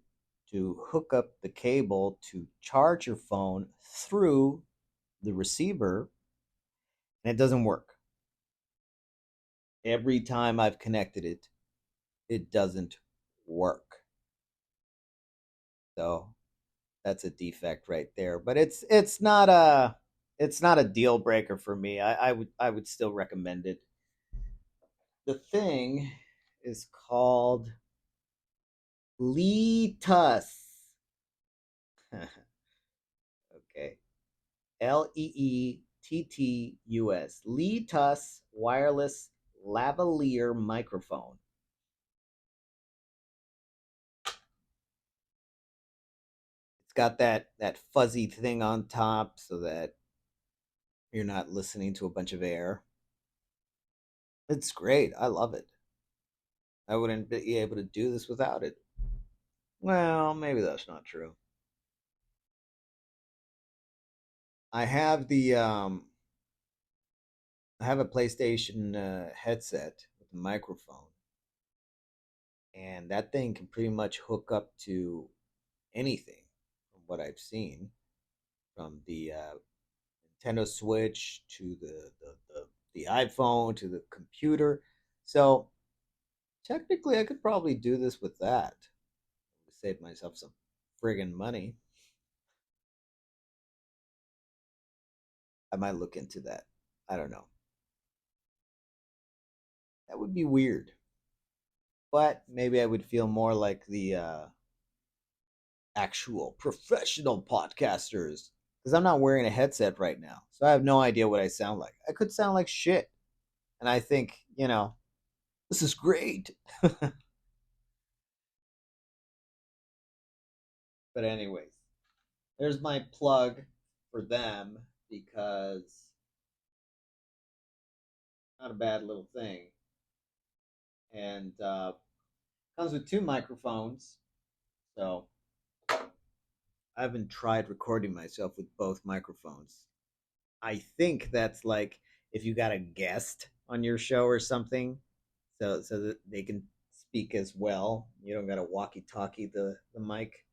hook up the cable to charge your phone through the receiver, and it doesn't work. Every time I've connected it, it doesn't work. So that's a defect right there. But it's not a deal breaker for me. I would still recommend it. The thing is called Leetus. Okay. Leettus. Leetus wireless lavalier microphone. It's got that fuzzy thing on top so that you're not listening to a bunch of air. It's great. I love it. I wouldn't be able to do this without it. Well, maybe that's not true. I have I have a PlayStation headset with a microphone, and that thing can pretty much hook up to anything from what I've seen, from the Nintendo Switch to the iPhone to the computer. So technically, I could probably do this with that. Save myself some friggin' money. I might look into that. I don't know. That would be weird, but maybe I would feel more like the actual professional podcasters because I'm not wearing a headset right now, so I have no idea what I sound like. I could sound like shit, and I think this is great. But anyways, there's my plug for them because not a bad little thing, and comes with two microphones. So I haven't tried recording myself with both microphones. I think that's like if you got a guest on your show or something, so that they can speak as well. You don't got to walkie-talkie the mic.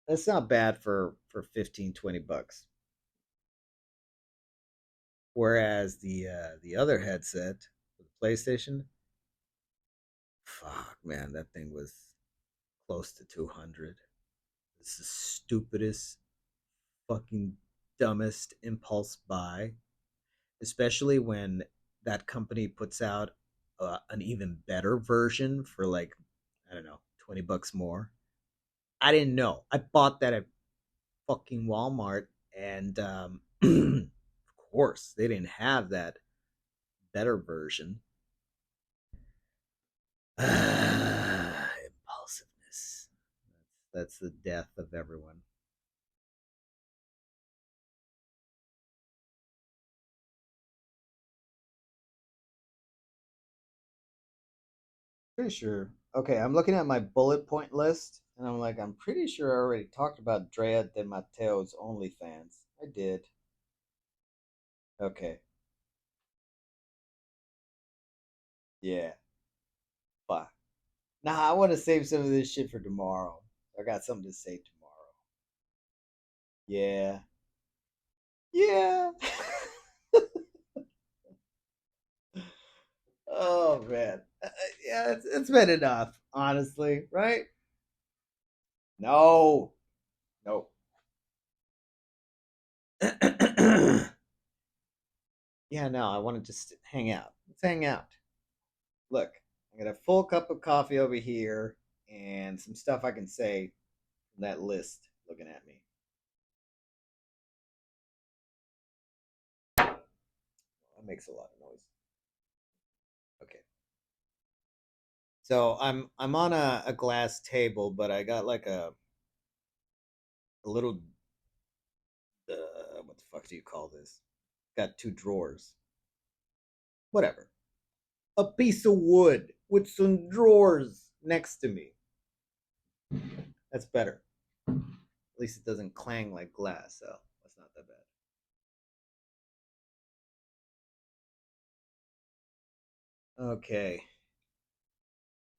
That's not bad for 15-20 bucks. Whereas the other headset, the PlayStation, fuck man, that thing was close to 200. This is the stupidest, fucking dumbest impulse buy, especially when that company puts out an even better version for like, I don't know, 20 bucks more. I didn't know. I bought that at fucking Walmart, and of course they didn't have that better version. Impulsiveness. That's the death of everyone. Pretty sure. Okay, I'm looking at my bullet point list, and I'm like, I'm pretty sure I already talked about Drea de Mateo's OnlyFans. I did. Okay. Yeah. Fuck. Nah, I want to save some of this shit for tomorrow. I got something to say tomorrow. Yeah. Yeah. Oh man. Yeah, it's been enough, honestly, right? No. Nope. Yeah, no, I want to just hang out. Let's hang out. Look, I got a full cup of coffee over here and some stuff I can say from that list looking at me. That makes a lot of noise. Okay. So I'm on a glass table, but I got like a little what the fuck do you call this? Got two drawers. Whatever. A piece of wood with some drawers next to me. That's better. At least it doesn't clang like glass, so that's not that bad. Okay.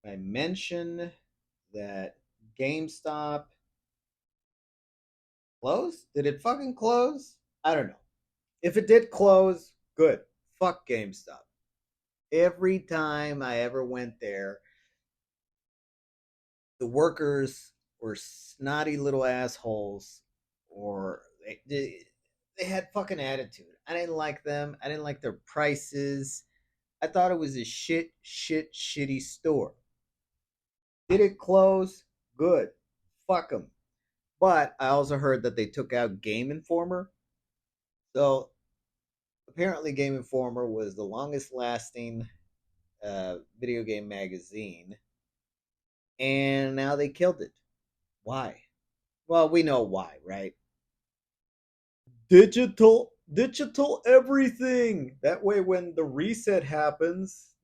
I mentioned that GameStop closed. Did it fucking close? I don't know. If it did close, good. Fuck GameStop. Every time I ever went there, the workers were snotty little assholes, or they had fucking attitude. I didn't like them. I didn't like their prices. I thought it was a shitty store. Did it close? Good. Fuck them. But I also heard that they took out Game Informer. So apparently, Game Informer was the longest lasting video game magazine, and now they killed it. Why? Well, we know why, right? Digital everything. That way, when the reset happens,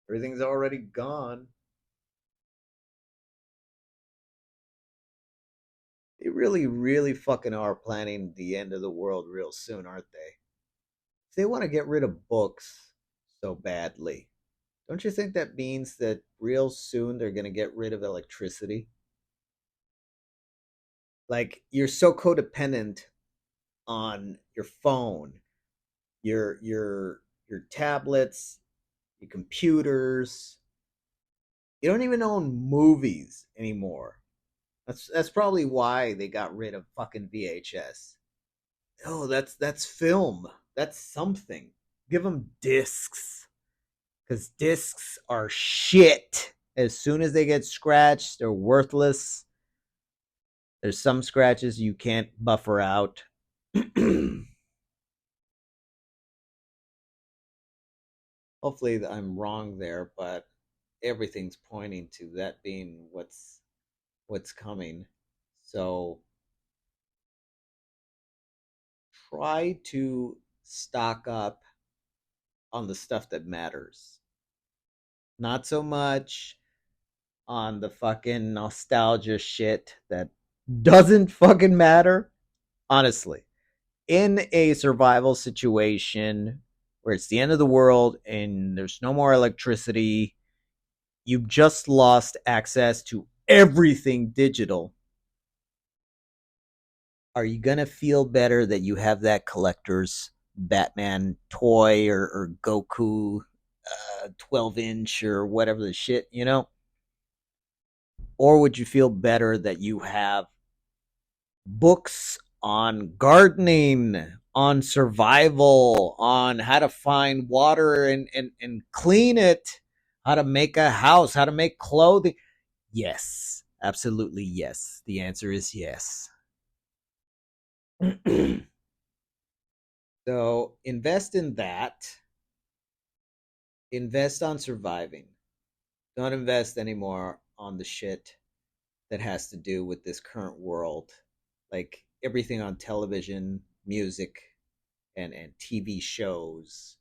everything's already gone. They really, really fucking are planning the end of the world real soon, aren't they? They want to get rid of books so badly. Don't you think that means that real soon they're going to get rid of electricity? Like you're so codependent on your phone, your tablets, your computers. You don't even own movies anymore. That's probably why they got rid of fucking VHS. Oh, that's film. That's something. Give them discs, because discs are shit. As soon as they get scratched, they're worthless. There's some scratches you can't buffer out. Hopefully, I'm wrong there, but everything's pointing to that being what's what's coming. So try to stock up on the stuff that matters. Not so much on the fucking nostalgia shit that doesn't fucking matter. Honestly, in a survival situation where it's the end of the world and there's no more electricity, you've just lost access to everything digital. Are you gonna feel better that you have that collector's Batman toy or Goku 12-inch or whatever the shit, you know? Or would you feel better that you have books on gardening, on survival, on how to find water and clean it, how to make a house, how to make clothing? Yes, absolutely yes. The answer is yes. So invest in that. Invest on surviving. Don't invest anymore on the shit that has to do with this current world. Like everything on television, music, and TV shows.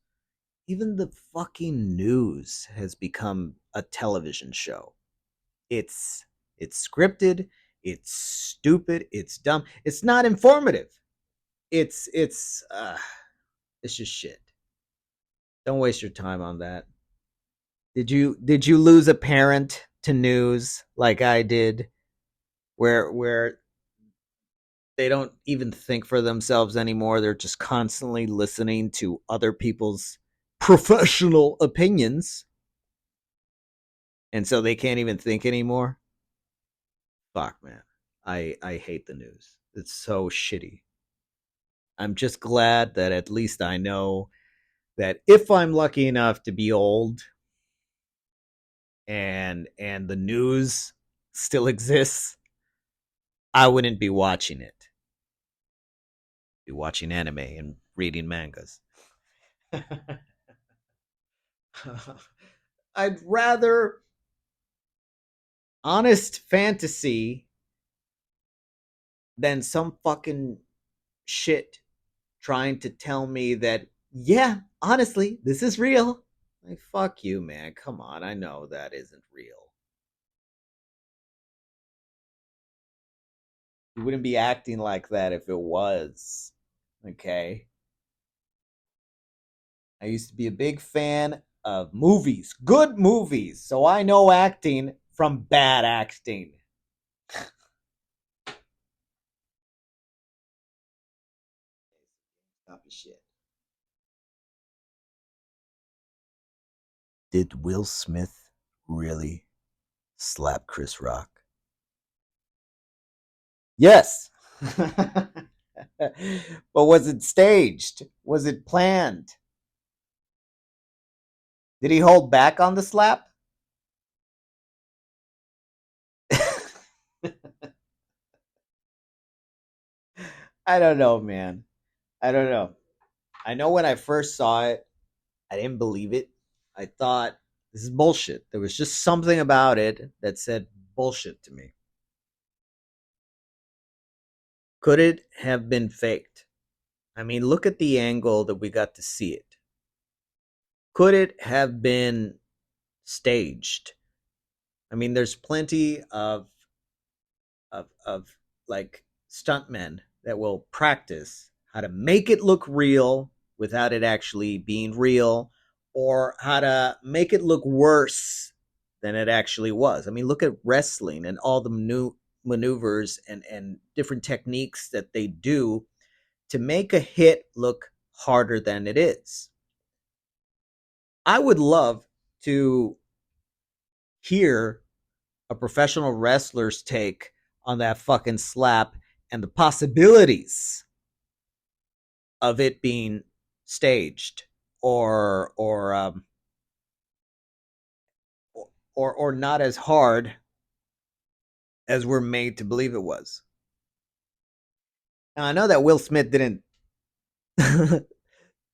Even the fucking news has become a television show. It's scripted, it's stupid, it's dumb, it's not informative. It's just shit. Don't waste your time on that. Did you lose a parent to news like I did, where they don't even think for themselves anymore? They're just constantly listening to other people's professional opinions, and so they can't even think anymore. Fuck, man. I hate the news. It's so shitty. I'm just glad that at least I know that if I'm lucky enough to be old and the news still exists, I wouldn't be watching it. I'd be watching anime and reading mangas. I'd rather honest fantasy than some fucking shit trying to tell me that, yeah, honestly, this is real. Like, fuck you, man. Come on. I know that isn't real. You wouldn't be acting like that if it was. Okay. I used to be a big fan of movies, good movies. So I know acting from bad acting. Stop the shit. Did Will Smith really slap Chris Rock? Yes. But was it staged? Was it planned? Did he hold back on the slap? I don't know, man. I don't know. I know when I first saw it, I didn't believe it. I thought this is bullshit. There was just something about it that said bullshit to me. Could it have been faked? I mean, look at the angle that we got to see it. Could it have been staged? I mean, there's plenty of like stuntmen that will practice how to make it look real without it actually being real, or how to make it look worse than it actually was. I mean, look at wrestling and all the new maneuvers and different techniques that they do to make a hit look harder than it is. I would love to hear a professional wrestler's take on that fucking slap and the possibilities of it being staged or not as hard as we're made to believe it was. Now I know that Will Smith didn't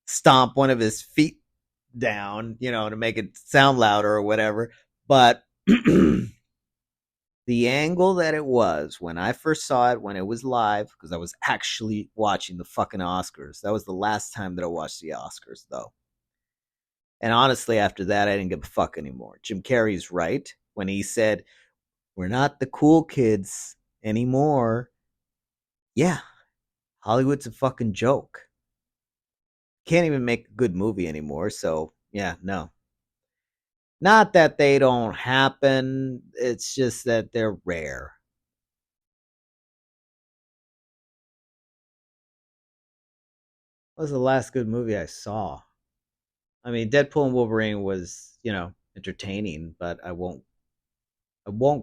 stomp one of his feet down, to make it sound louder or whatever, but The angle that it was when I first saw it when it was live, because I was actually watching the fucking Oscars. That was the last time that I watched the Oscars, though. And honestly, after that, I didn't give a fuck anymore. Jim Carrey's right when he said, "We're not the cool kids anymore." Yeah, Hollywood's a fucking joke. Can't even make a good movie anymore. So, yeah, no. Not that they don't happen, it's just that they're rare. What was the last good movie I saw? I mean, Deadpool and Wolverine was, entertaining, but I won't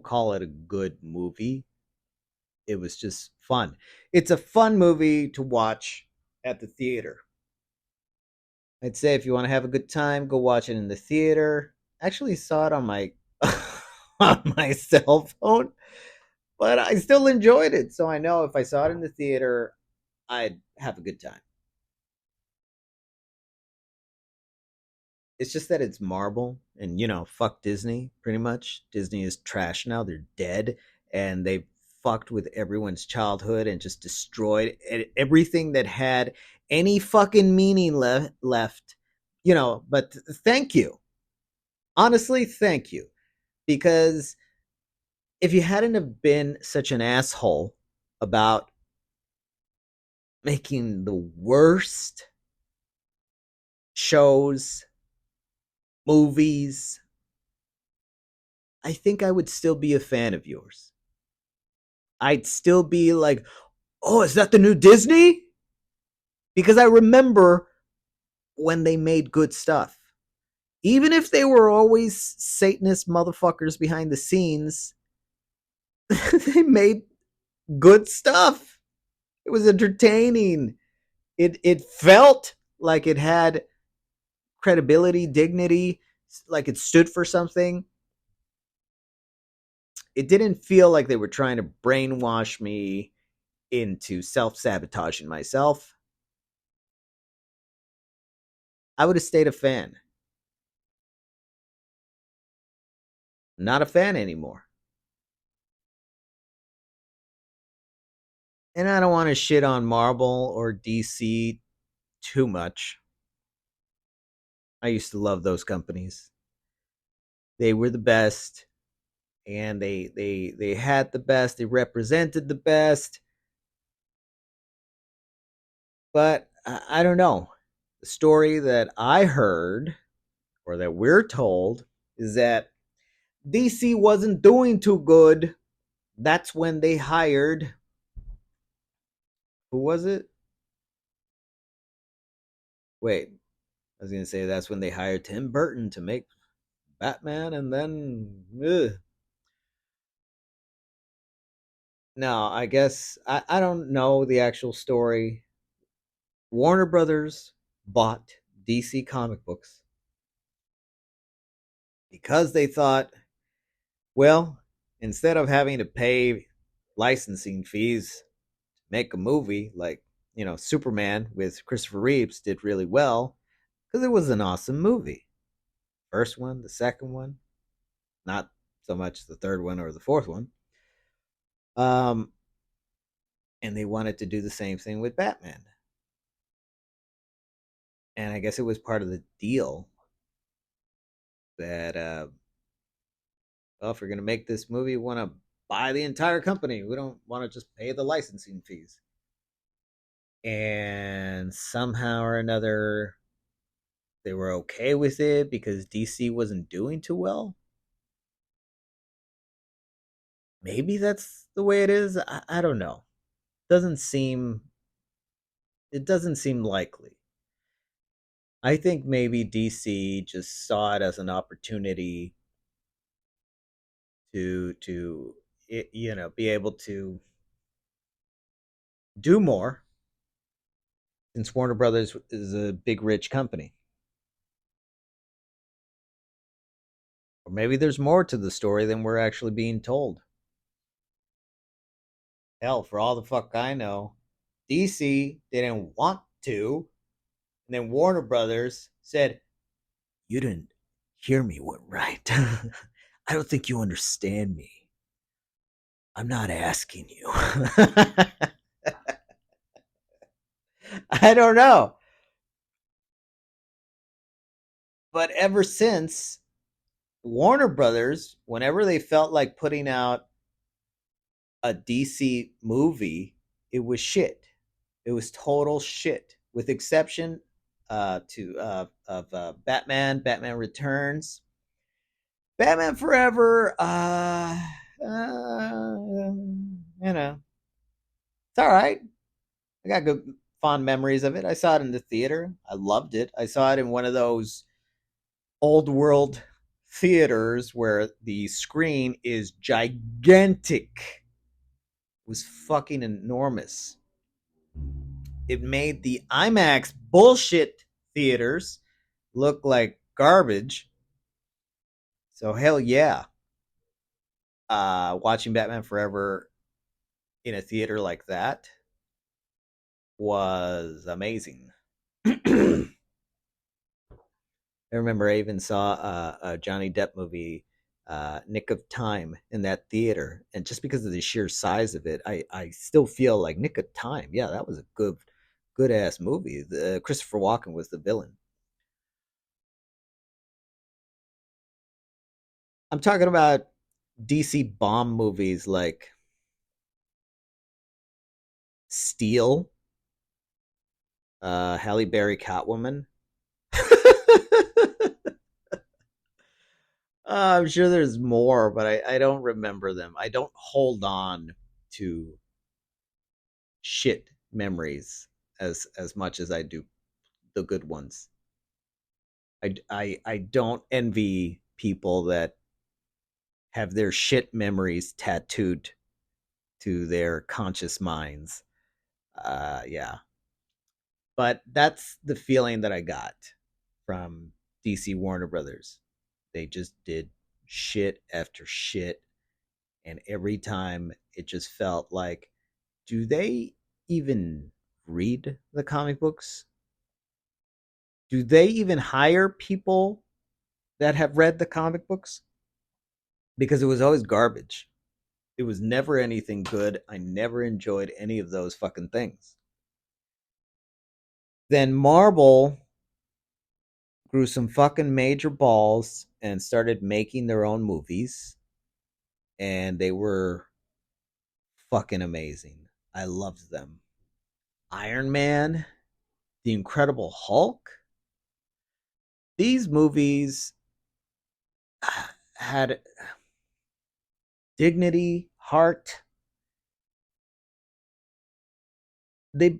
call it a good movie. It was just fun. It's a fun movie to watch at the theater. I'd say if you want to have a good time, go watch it in the theater. Actually saw it on my on my cell phone, but I still enjoyed it. So I know if I saw it in the theater, I'd have a good time. It's just that it's Marvel and fuck Disney pretty much. Disney is trash now. They're dead and they fucked with everyone's childhood and just destroyed everything that had any fucking meaning left. But thank you. Honestly, thank you because if you hadn't have been such an asshole about making the worst shows, movies, I think I would still be a fan of yours. I'd still be like, "Oh, is that the new Disney?" Because I remember when they made good stuff. Even if they were always Satanist motherfuckers behind the scenes, they made good stuff. It was entertaining. It felt like it had credibility, dignity, like it stood for something. It didn't feel like they were trying to brainwash me into self-sabotaging myself. I would have stayed a fan. Not a fan anymore. And I don't want to shit on Marvel or DC too much. I used to love those companies. They were the best and they had the best, they represented the best. But I don't know. The story that I heard or that we're told is that DC wasn't doing too good. That's when they hired, who was it? Wait, I was gonna say that's when they hired Tim Burton to make Batman, and then no, I guess I don't know the actual story. Warner Brothers bought DC comic books because they thought, well, instead of having to pay licensing fees to make a movie like Superman with Christopher Reeves did really well because it was an awesome movie. First one, the second one, not so much the third one or the fourth one. Um, and they wanted to do the same thing with Batman. And I guess it was part of the deal that, well, if we're going to make this movie, we want to buy the entire company. We don't want to just pay the licensing fees. And somehow or another, they were okay with it because DC wasn't doing too well. Maybe that's the way it is. I don't know. Doesn't seem it doesn't seem likely. I think maybe DC just saw it as an opportunity to be able to do more since Warner Brothers is a big rich company. Or maybe there's more to the story than we're actually being told. Hell, for all the fuck I know, DC didn't want to, and then Warner Brothers said, "You didn't hear me right. I don't think you understand me. I'm not asking you. I don't know. But ever since, Warner Brothers, whenever they felt like putting out a DC movie, it was shit. It was total shit, with exception to of Batman Returns, Batman Forever. You know, it's all right. I got good fond memories of it. I saw it in the theater. I loved it. I saw it in one of those old world theaters where the screen is gigantic. It was fucking enormous. It made the IMAX bullshit theaters look like garbage. So hell yeah. Watching Batman Forever in a theater like that was amazing. I remember I even saw a Johnny Depp movie, Nick of Time, in that theater, and just because of the sheer size of it, I still feel like Nick of Time. Yeah, that was a good ass movie. Christopher Walken was the villain. I'm talking about DC bomb movies like Steel, Halle Berry Catwoman. I'm sure there's more, but I don't remember them. I don't hold on to shit memories as much as I do the good ones. I don't envy people that have their shit memories tattooed to their conscious minds. Yeah, but that's the feeling that I got from DC Warner Brothers. They just did shit after shit, and every time it just felt like, do they even read the comic books? Do they even hire people that have read the comic books? Because it was always garbage. It was never anything good. I never enjoyed any of those fucking things. Then Marvel grew some fucking major balls and started making their own movies, and they were fucking amazing. I loved them. Iron Man, The Incredible Hulk. These movies had dignity, heart. They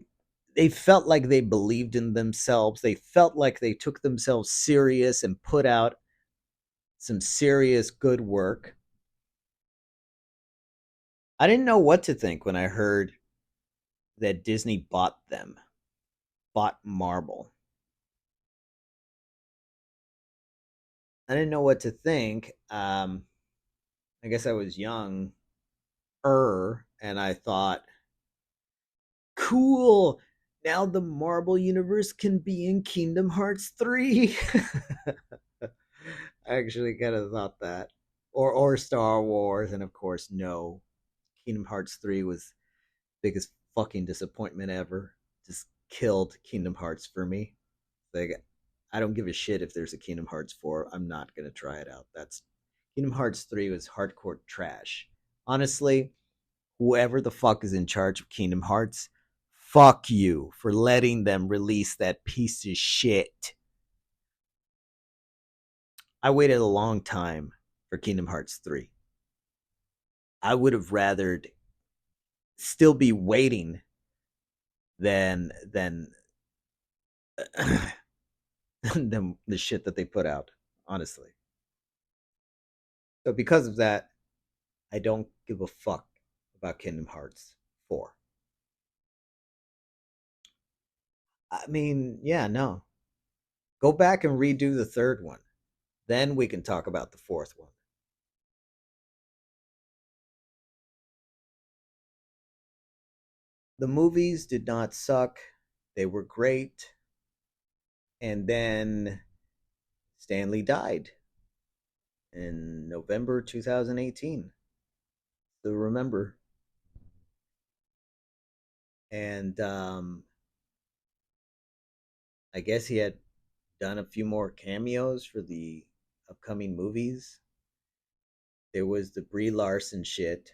they felt like they believed in themselves. They felt like they took themselves serious and put out some serious good work. I didn't know what to think when I heard that Disney bought them, bought Marvel. I didn't know what to think. I guess I was young, and I thought, cool. Now the Marvel universe can be in Kingdom Hearts 3. I actually kind of thought that. Or Star Wars, and of course, no. Kingdom Hearts 3 was biggest fucking disappointment ever. Just killed Kingdom Hearts for me. Like, I don't give a shit if there's a Kingdom Hearts 4. I'm not gonna try it out. That's Kingdom Hearts 3 was hardcore trash. Honestly, whoever the fuck is in charge of Kingdom Hearts, fuck you for letting them release that piece of shit. I waited a long time for Kingdom Hearts 3. I would have rathered still be waiting than than the shit that they put out, honestly. So because of that, I don't give a fuck about Kingdom Hearts 4. I mean, yeah, no. Go back and redo the third one. Then we can talk about the fourth one. The movies did not suck. They were great. And then Stanley died in November 2018. to remember. And I guess he had done a few more cameos for the upcoming movies. There was the Brie Larson shit,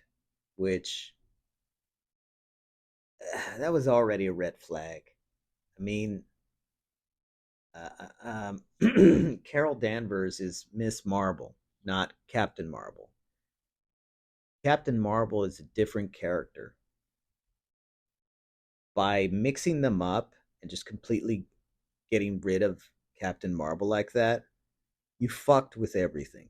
which that was already a red flag. I mean, Carol Danvers is Miss Marvel, not Captain Marvel. Captain Marvel is a different character. By mixing them up and just completely getting rid of Captain Marvel like that, you fucked with everything.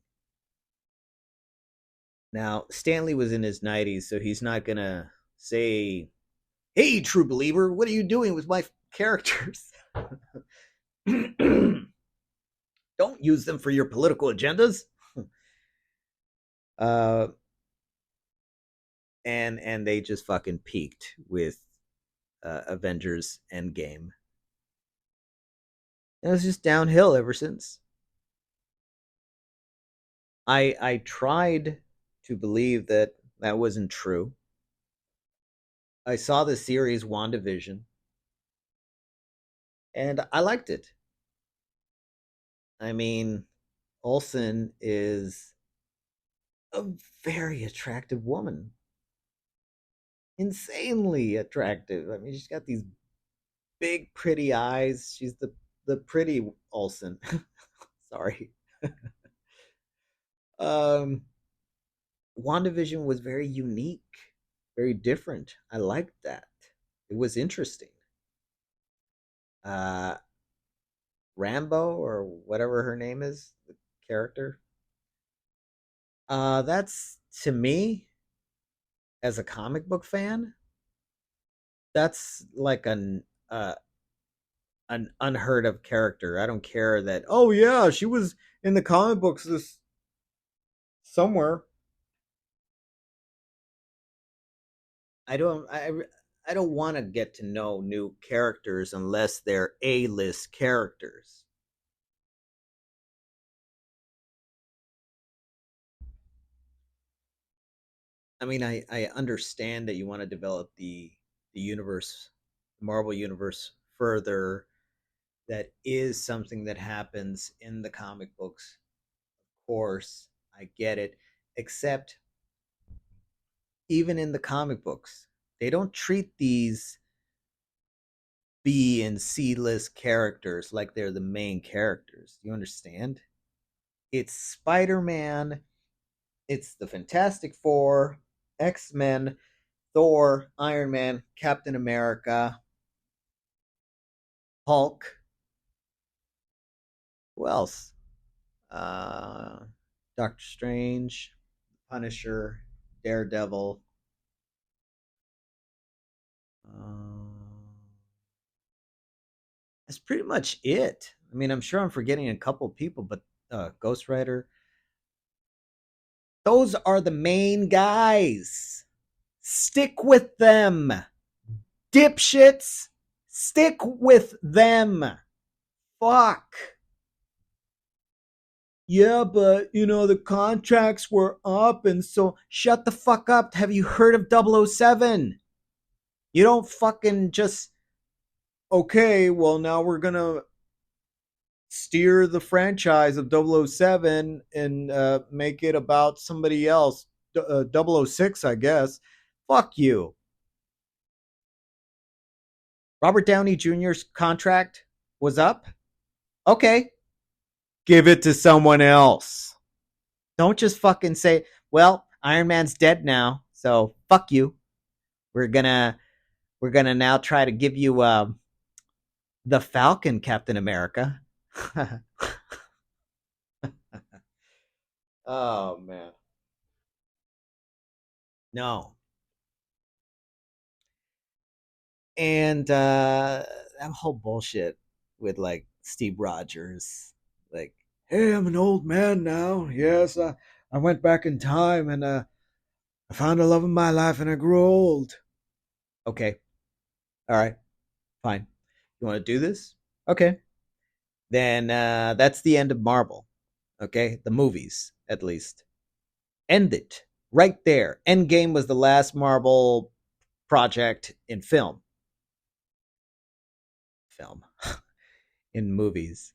Now, Stanley was in his 90s, so he's not gonna say, "Hey, true believer, what are you doing with my characters?" Don't use them for your political agendas. uh, and they just fucking peaked with Avengers Endgame. And it was just downhill ever since. I tried to believe that that wasn't true. I saw the series WandaVision, and I liked it. I mean, Olsen is a very attractive woman, insanely attractive. I mean, she's got these big, pretty eyes. She's the pretty Olsen. Sorry. um, WandaVision was very unique, very different. I liked that. It was interesting. Uh, Rambo or whatever her name is, the character. That's to me as a comic book fan, that's like an unheard of character. I don't care that. Oh yeah, she was in the comic books this somewhere. I don't want to get to know new characters unless they're A-list characters. I mean, I understand that you want to develop the universe, the Marvel universe further. That is something that happens in the comic books. Of course, I get it. Except even in the comic books, they don't treat these B and C list characters like they're the main characters. You understand? It's Spider Man, it's the Fantastic Four, X Men, Thor, Iron Man, Captain America, Hulk. Who else? Uh, Doctor Strange, Punisher, Daredevil. Uh, that's pretty much it. I mean, I'm sure I'm forgetting a couple people, but Ghost Rider. Those are the main guys. Stick with them. Dipshits. Stick with them. Fuck. Yeah, but the contracts were up, and so shut the fuck up. Have you heard of 007? You don't fucking just, okay, well, now we're gonna steer the franchise of 007 and make it about somebody else. 006, I guess. Fuck you. Robert Downey Jr.'s contract was up. Okay, give it to someone else. Don't just fucking say, well, Iron Man's dead now, so fuck you. We're gonna we're gonna now try to give you the Falcon, Captain America. Oh man. No. And that whole bullshit with like Steve Rogers, like, hey, I'm an old man now. Yes, I went back in time and I found the love of my life and I grew old. Okay, all right, fine. You want to do this? Okay, then that's the end of Marvel. Okay, the movies at least. End it. Right there. Endgame was the last Marvel project in film, in movies.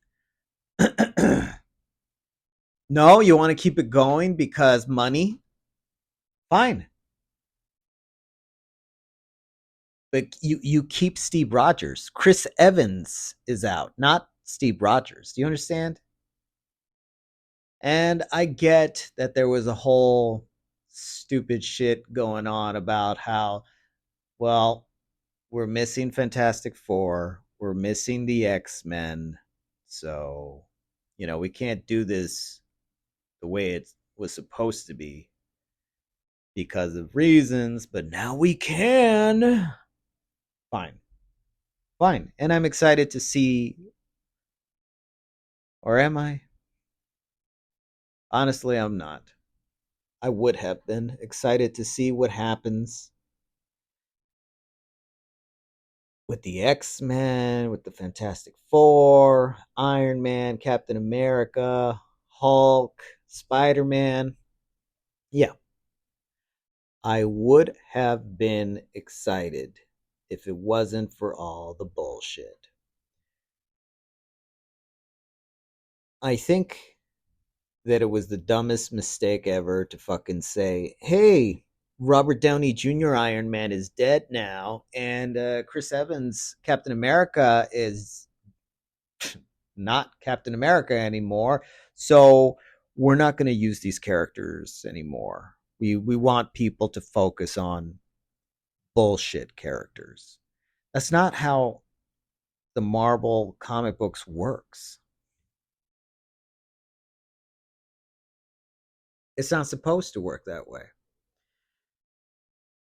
No, you want to keep it going because money? Fine. But you keep Steve Rogers. Chris Evans is out, not Steve Rogers. Do you understand? And I get that there was a whole stupid shit going on about how, well, we're missing Fantastic Four, we're missing the X-Men. So, we can't do this the way it was supposed to be because of reasons, but now we can. Fine. Fine. And I'm excited to see, or am I? Honestly, I'm not. I would have been excited to see what happens with the X-Men, with the Fantastic Four, Iron Man, Captain America, Hulk, Spider-Man. Yeah, I would have been excited if it wasn't for all the bullshit. I think that it was the dumbest mistake ever to fucking say, hey, Robert Downey Jr. Iron Man is dead now, and Chris Evans, Captain America, is not Captain America anymore. So we're not going to use these characters anymore. We want people to focus on bullshit characters. That's not how the Marvel comic books works. It's not supposed to work that way.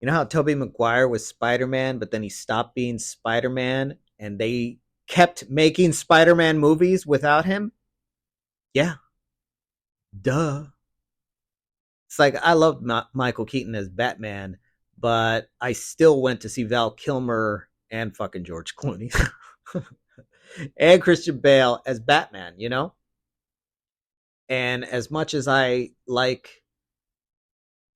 You know how Tobey Maguire was Spider-Man, but then he stopped being Spider-Man and they kept making Spider-Man movies without him? Yeah, duh. It's like I love Michael Keaton as Batman, but I still went to see Val Kilmer and fucking George Clooney and Christian Bale as Batman. And as much as I like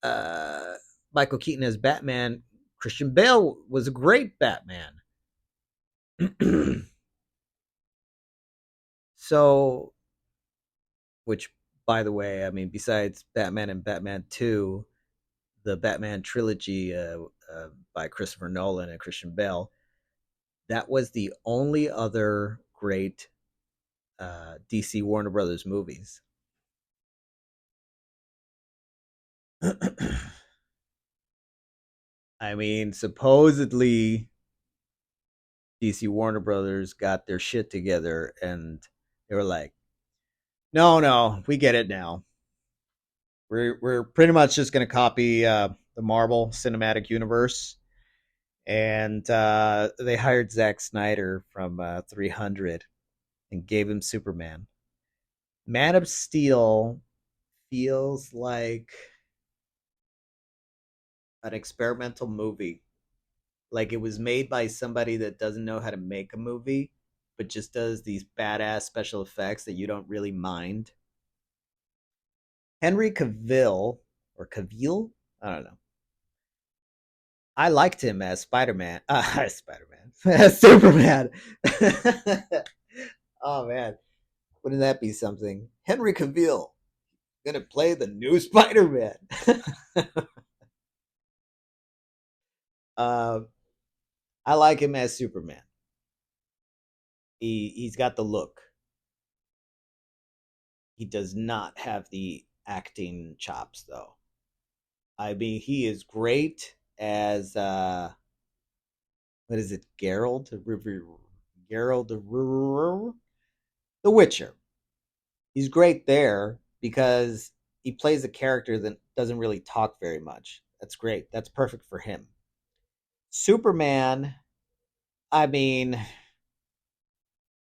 uh, Michael Keaton as Batman, Christian Bale was a great Batman. So, which, by the way, I mean, besides Batman and Batman 2, the Batman trilogy by Christopher Nolan and Christian Bale, that was the only other great DC Warner Brothers movies. I mean, supposedly DC Warner Brothers got their shit together and they were like, no, no, we get it now. We're pretty much just going to copy the Marvel Cinematic Universe, and they hired Zack Snyder from 300 and gave him Superman. Man of Steel feels like an experimental movie. Like it was made by somebody that doesn't know how to make a movie, but just does these badass special effects that you don't really mind. Henry Cavill, or Cavill? I don't know. I liked him as Spider Man. Spider Man. As Superman. Oh, man. Wouldn't that be something? Henry Cavill gonna play the new Spider Man. uh, I like him as Superman. He's got the look. He does not have the acting chops, though. I mean, he is great as what is it, Geralt? Geralt the Witcher. He's great there because he plays a character that doesn't really talk very much. That's great. That's perfect for him. Superman, I mean,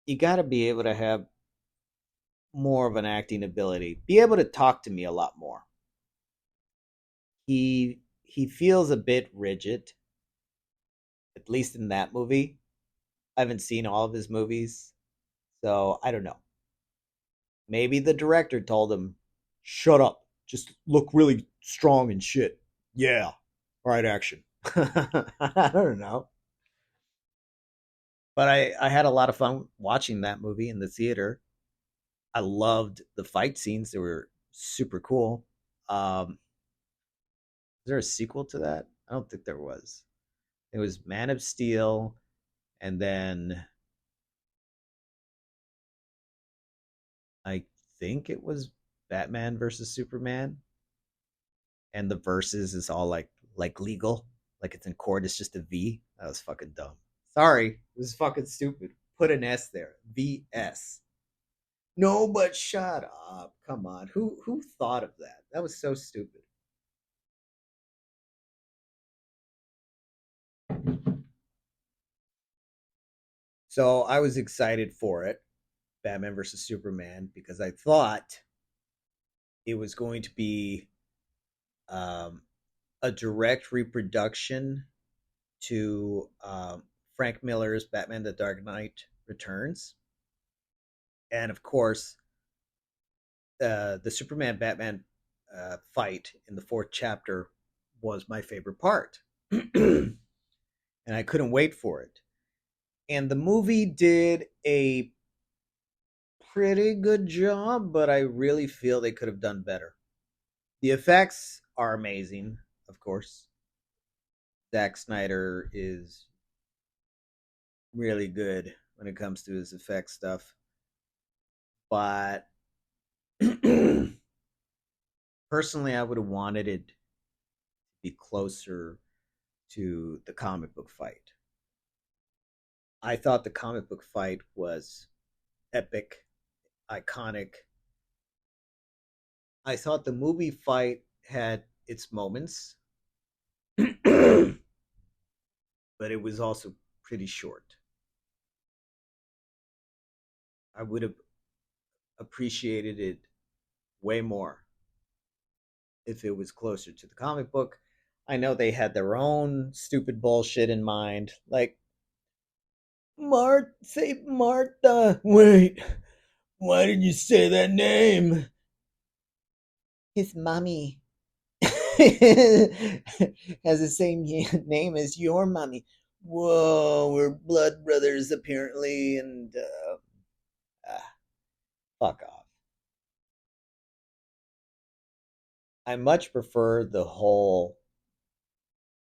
you got to be able to have more of an acting ability. Be able to talk to me a lot more. He feels a bit rigid, at least in that movie. I haven't seen all of his movies, so I don't know. Maybe the director told him, "Shut up. Just look really strong and shit. Yeah. All right, action. I don't know. But I had a lot of fun watching that movie in the theater. I loved the fight scenes. They were super cool. Is there a sequel to that? I don't think there was. It was Man of Steel, and then I think it was Batman versus Superman, and the verses is all like legal, like it's in court. It's just a V. That was fucking dumb. Sorry, it was fucking stupid. Put an S there. VS. No, but shut up. Come on. Who thought of that? That was so stupid. So I was excited for it, Batman versus Superman, because I thought it was going to be um, a direct reproduction to Frank Miller's Batman: The Dark Knight Returns, and of course, the Superman Batman fight in the fourth chapter was my favorite part, and I couldn't wait for it. And the movie did a pretty good job, but I really feel they could have done better. The effects are amazing, of course. Zack Snyder is really good when it comes to his effect stuff. But personally, I would have wanted it to be closer to the comic book fight. I thought the comic book fight was epic, iconic. I thought the movie fight had its moments, but it was also pretty short. I would have appreciated it way more if it was closer to the comic book. I know they had their own stupid bullshit in mind, like say Martha. Wait, why did you say that name? His mommy has the same name as your mommy. Whoa, we're blood brothers apparently, and fuck off. I much prefer the whole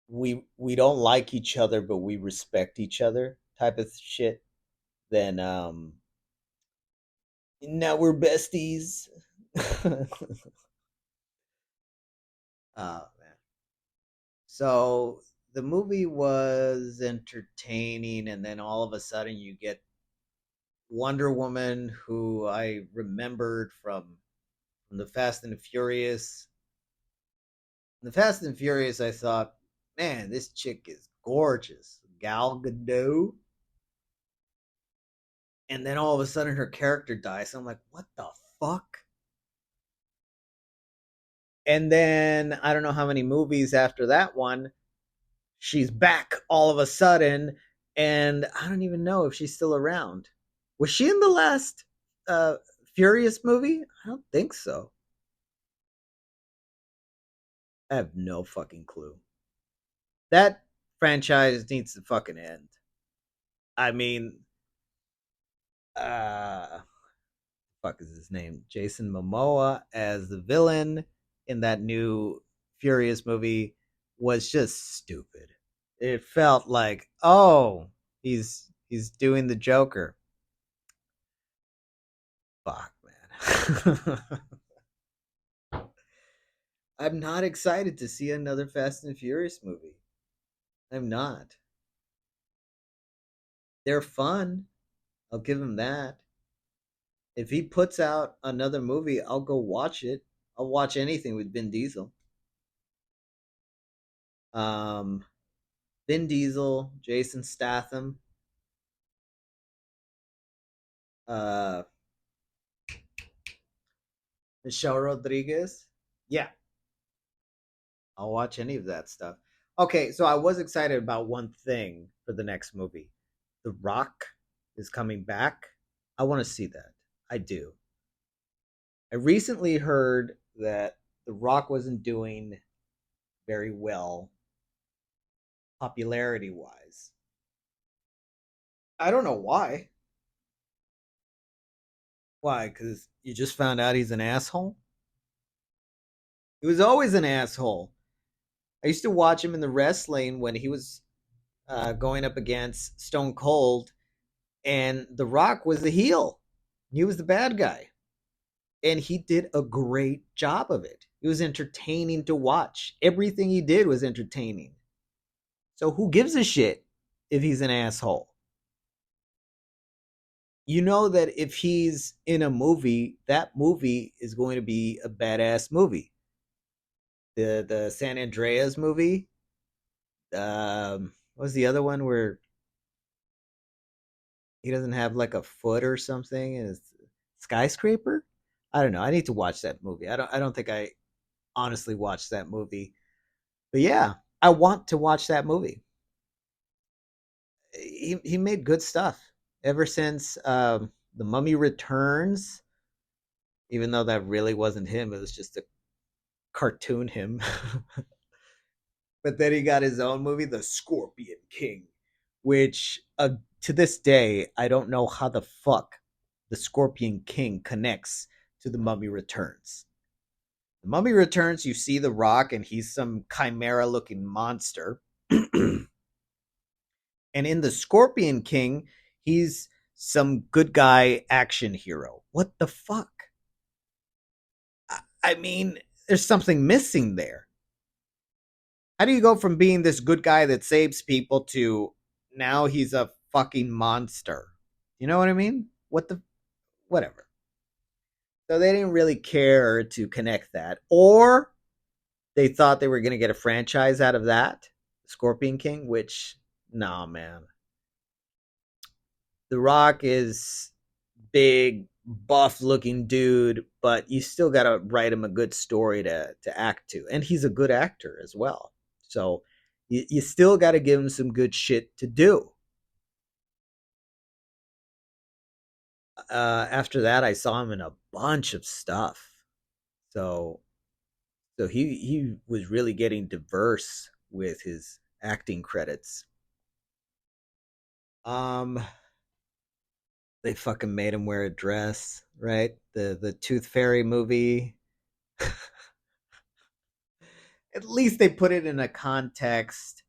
we don't like each other but we respect each other type of shit than now we're besties. Oh man. So the movie was entertaining, and then all of a sudden you get Wonder Woman, who I remembered from the Fast and the Furious. In the Fast and Furious, I thought, man, this chick is gorgeous, Gal Gadot. And then all of a sudden her character dies. I'm like, what the fuck? And then I don't know how many movies after that one, she's back all of a sudden, and I don't even know if she's still around. Was she in the last uh, Furious movie? I don't think so. I have no fucking clue. That franchise needs to fucking end. I mean, fuck is his name? Jason Momoa as the villain in that new Furious movie was just stupid. It felt like, oh, he's doing the Joker. Fuck, man. I'm not excited to see another Fast and Furious movie. I'm not. They're fun. I'll give him that. If he puts out another movie, I'll go watch it. I'll watch anything with Vin Diesel. Um, Vin Diesel, Jason Statham, uh, Michelle Rodriguez. Yeah, I'll watch any of that stuff. Okay, so I was excited about one thing for the next movie. The Rock is coming back. I want to see that. I do. I recently heard that The Rock wasn't doing very well popularity wise. I don't know why. Why? Because you just found out he's an asshole? He was always an asshole. I used to watch him in the wrestling when he was going up against Stone Cold, and The Rock was the heel. He was the bad guy. And he did a great job of it. It was entertaining to watch. Everything he did was entertaining. So who gives a shit if he's an asshole? You know that if he's in a movie, that movie is going to be a badass movie. The San Andreas movie. What was the other one where he doesn't have like a foot or something and it's skyscraper? I don't know. I need to watch that movie. I don't think I honestly watched that movie. But yeah, I want to watch that movie. He made good stuff ever since The Mummy Returns, even though that really wasn't him. It was just a cartoon him. But then he got his own movie, The Scorpion King, which to this day, I don't know how the fuck The Scorpion King connects to The Mummy Returns. The Mummy Returns, you see The Rock, and he's some chimera looking monster. And in The Scorpion King, he's some good guy action hero. What the fuck? I mean, there's something missing there. How do you go from being this good guy that saves people to now he's a fucking monster? You know what I mean? What the whatever. So they didn't really care to connect that, or they thought they were going to get a franchise out of that, Scorpion King. Which, nah, man. The Rock is big, buff-looking dude, but you still got to write him a good story to act to, and he's a good actor as well. So you still got to give him some good shit to do. After that, I saw him in a bunch of stuff. So he was really getting diverse with his acting credits. Um, they fucking made him wear a dress, right? The Tooth Fairy movie. At least they put it in a context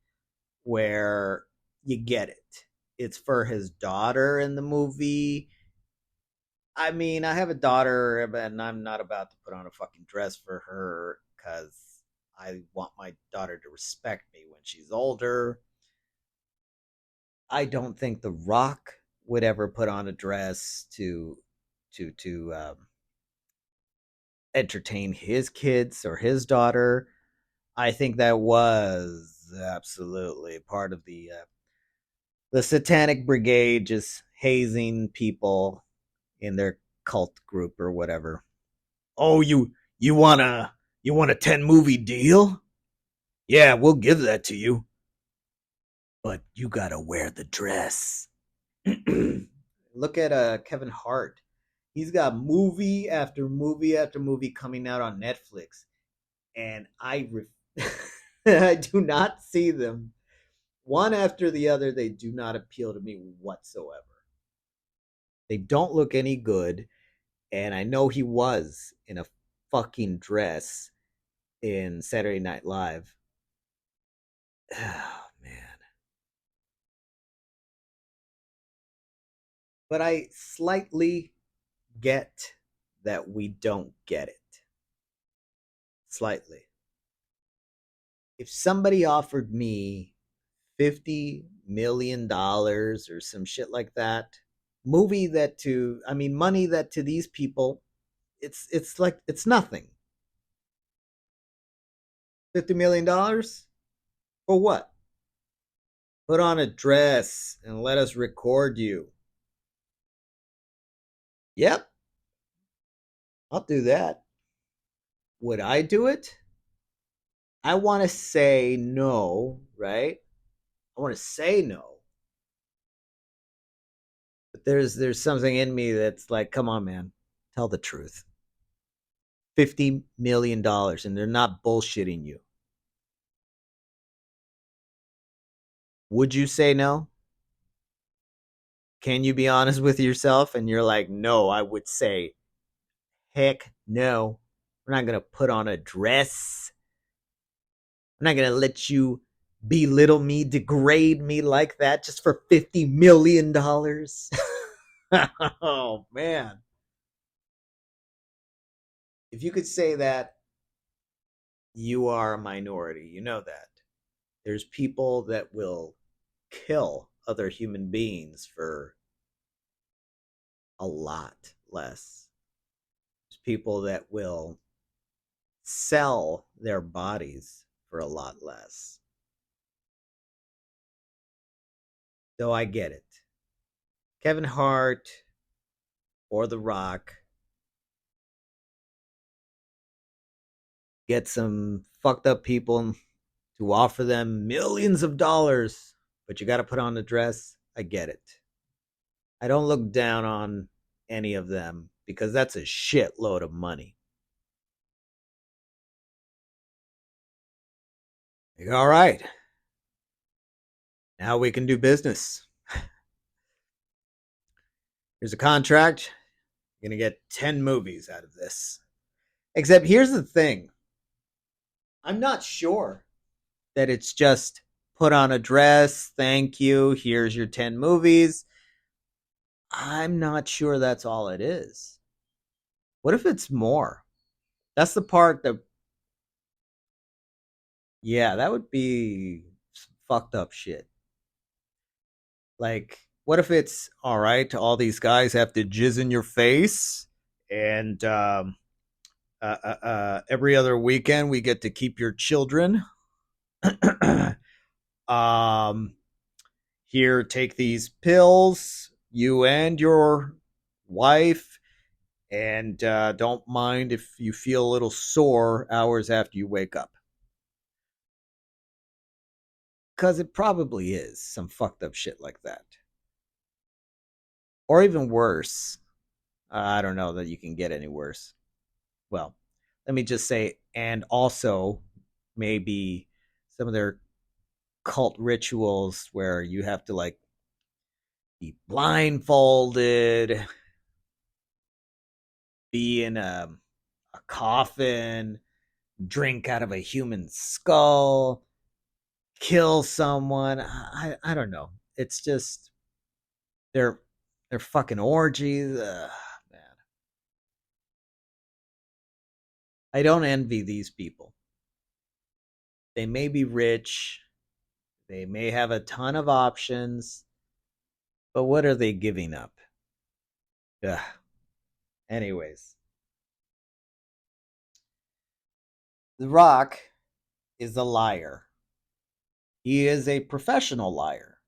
where you get it. It's for his daughter in the movie. I mean, I have a daughter, and I'm not about to put on a fucking dress for her because I want my daughter to respect me when she's older. I don't think The Rock would ever put on a dress to entertain his kids or his daughter. I think that was absolutely part of the Satanic Brigade just hazing people in their cult group or whatever. Oh, you want a 10 movie deal? Yeah, we'll give that to you. But you got to wear the dress. Look at Kevin Hart. He's got movie after movie after movie coming out on Netflix, and I do not see them one after the other. They do not appeal to me whatsoever. They don't look any good, and I know he was in a fucking dress in Saturday Night Live. Oh man. But I slightly get that we don't get it. Slightly. If somebody offered me $50 million or some shit like that, movie that to I mean money that to these people, it's like it's nothing. $50 million for what? Put on a dress and let us record you. Yep, I'll do that. Would I do it? I want to say no, right? I want to say no, but there's something in me that's like, come on, man, tell the truth. $50 million, and they're not bullshitting you. Would you say no? Can you be honest with yourself? And you're like, no, I would say, heck no. We're not going to put on a dress. I'm not going to let you belittle me, degrade me like that just for $50 million. Oh, man. If you could say that, you are a minority. You know that. There's people that will kill other human beings for a lot less. There's people that will sell their bodies for a lot less. So I get it. Kevin Hart or The Rock get some fucked up people to offer them millions of dollars, but you got to put on a dress. I get it. I don't look down on any of them because that's a shitload of money. All right. Now we can do business. Here's a contract. You're going to get 10 movies out of this. Except here's the thing, I'm not sure that it's just put on a dress, thank you, here's your 10 movies. I'm not sure that's all it is. What if it's more? That's the part that, yeah, that would be fucked up shit. Like, what if it's all right? All these guys have to jizz in your face, and every other weekend we get to keep your children. um, Here, take these pills, you and your wife, and don't mind if you feel a little sore hours after you wake up. Because it probably is some fucked up shit like that. Or even worse. I don't know that you can get any worse. Well, let me just say, and also maybe some of their cult rituals where you have to like be blindfolded, be in a coffin, drink out of a human skull, kill someone. I don't know. It's just they're they're fucking orgies. Man, I don't envy these people. They may be rich, they may have a ton of options, but what are they giving up? Ugh. Anyways, The Rock is a liar. He is a professional liar.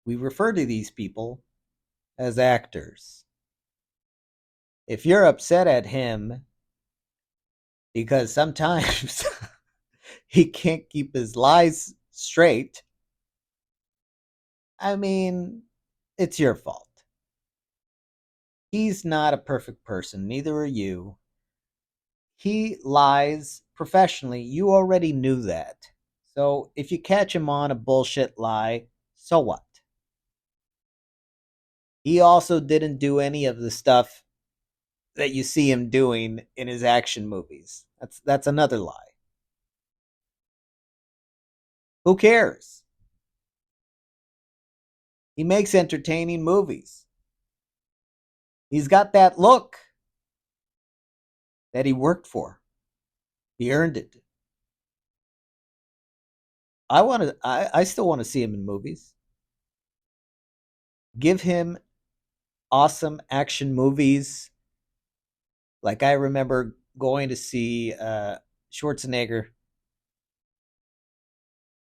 We refer to these people as actors. If you're upset at him because sometimes he can't keep his lies straight, I mean, it's your fault. He's not a perfect person, neither are you. He lies professionally. You already knew that. So if you catch him on a bullshit lie, so what? He also didn't do any of the stuff that you see him doing in his action movies. That's another lie. Who cares? He makes entertaining movies. He's got that look that he worked for. He earned it. I still want to see him in movies. Give him awesome action movies. Like I remember going to see Schwarzenegger.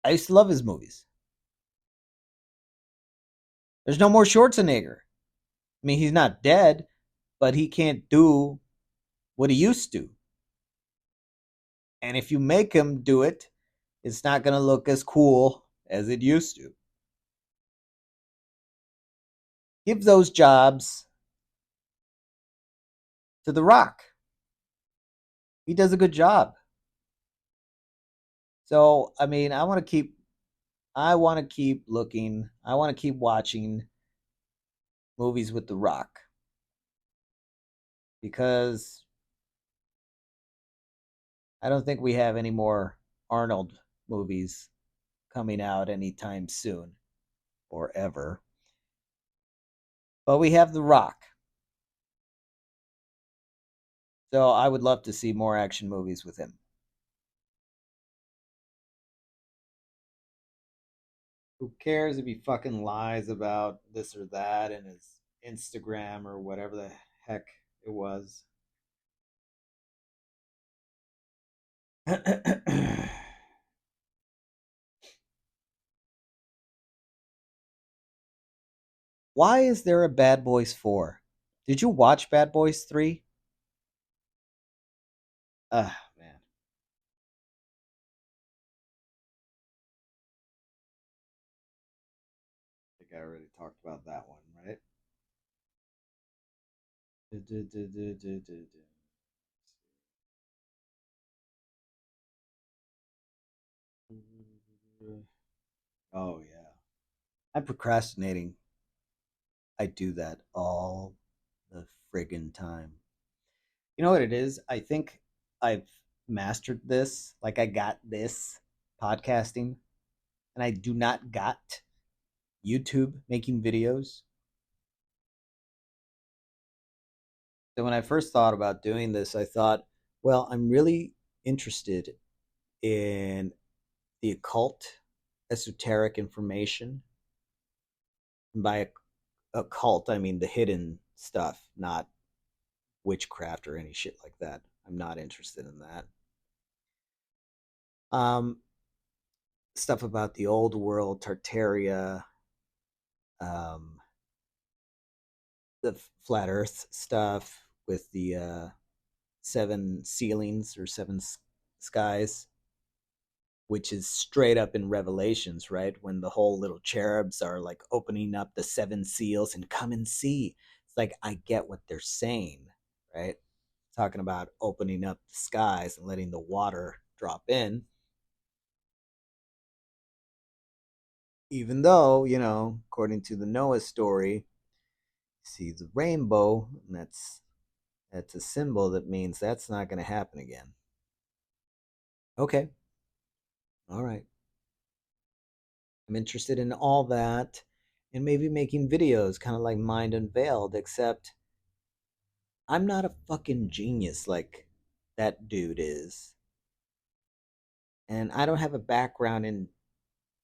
I used to love his movies. There's no more Schwarzenegger. I mean, he's not dead, but he can't do what he used to. And if you make him do it, it's not going to look as cool as it used to. Give those jobs to The Rock. He does a good job. So, I mean, I want to keep looking. I want to keep watching movies with The Rock because I don't think we have any more Arnold movies coming out anytime soon or ever. But we have The Rock. So I would love to see more action movies with him. Who cares if he fucking lies about this or that in his Instagram or whatever the heck it was? Why is there a Bad Boys 4? Did you watch Bad Boys 3? Ah, man. I think I already talked about that one, right? Oh, yeah. I'm procrastinating. I do that all the friggin' time. You know what it is? I think I've mastered this. Like I got this podcasting, and I do not got YouTube making videos. So when I first thought about doing this, I thought, well, I'm really interested in the occult, esoteric information. And by occult, I mean the hidden stuff, not witchcraft or any shit like that. I'm not interested in that. Um, Stuff about the old world, Tartaria, um, the flat Earth stuff with the seven ceilings or seven skies, which is straight up in Revelations, right? When the whole little cherubs are like opening up the seven seals and come and see. It's like I get what they're saying, right? Talking about opening up the skies and letting the water drop in. Even though, according to the Noah story, see the rainbow, and that's a symbol that means that's not going to happen again. Okay, all right. I'm interested in all that and maybe making videos kind of like Mind Unveiled, except I'm not a fucking genius like that dude is. And I don't have a background in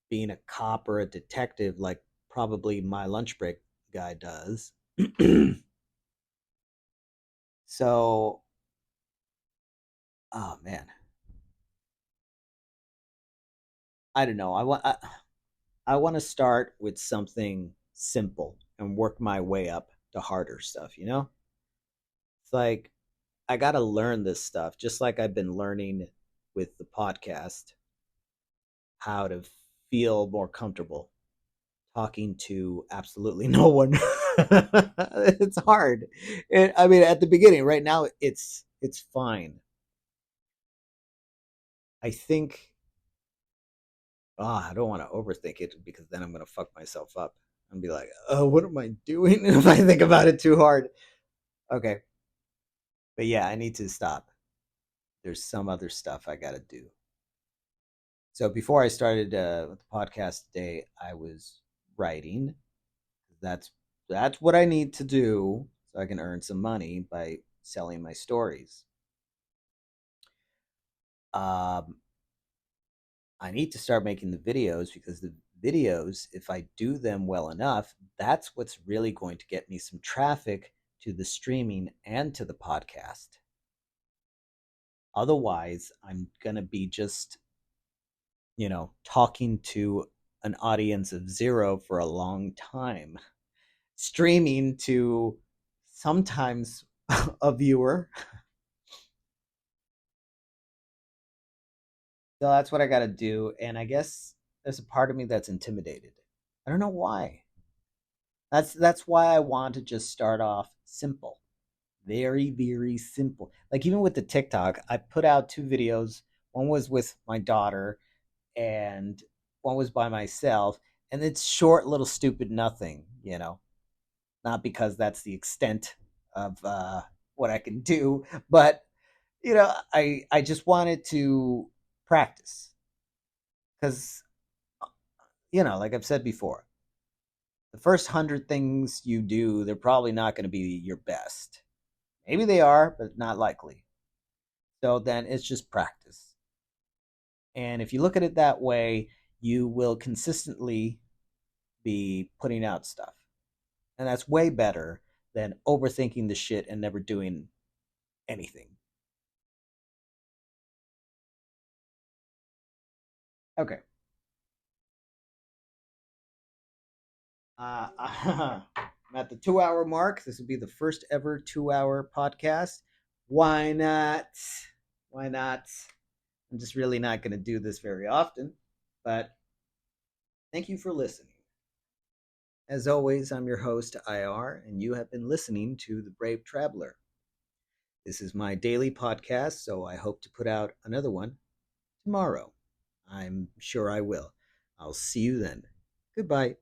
being a cop or a detective like probably my lunch break guy does. So, oh man, I don't know. I want to start with something simple and work my way up to harder stuff, you know? It's like I got to learn this stuff just like I've been learning with the podcast how to feel more comfortable talking to absolutely no one. It's hard. I mean, at the beginning, right now, it's fine. I think. I don't want to overthink it because then I'm gonna fuck myself up and be like, "Oh, what am I doing?" If I think about it too hard. Okay, but yeah, I need to stop. There's some other stuff I gotta do. So before I started with the podcast today, I was writing. That's that's what I need to do so I can earn some money by selling my stories. Um, I need to start making the videos because the videos, if I do them well enough, that's what's really going to get me some traffic to the streaming and to the podcast. Otherwise, I'm going to be just, talking to an audience of zero for a long time, streaming to sometimes a viewer. So that's what I got to do. And I guess there's a part of me that's intimidated. I don't know why. That's why I want to just start off simple. Very, very simple. Like even with the TikTok, I put out two videos. One was with my daughter and one was by myself. And it's short, little stupid nothing, not because that's the extent of what I can do, but I just wanted to practice because like I've said before, the first 100 things you do, they're probably not going to be your best. Maybe they are, but not likely. So then it's just practice. And if you look at it that way, you will consistently be putting out stuff. And that's way better than overthinking the shit and never doing anything. Okay. I'm at the 2 hour mark. This will be the first ever 2 hour podcast. Why not? Why not? I'm just really not going to do this very often. But thank you for listening. As always, I'm your host, IR, and you have been listening to The Brave Traveler. This is my daily podcast, so I hope to put out another one tomorrow. I'm sure I will. I'll see you then. Goodbye.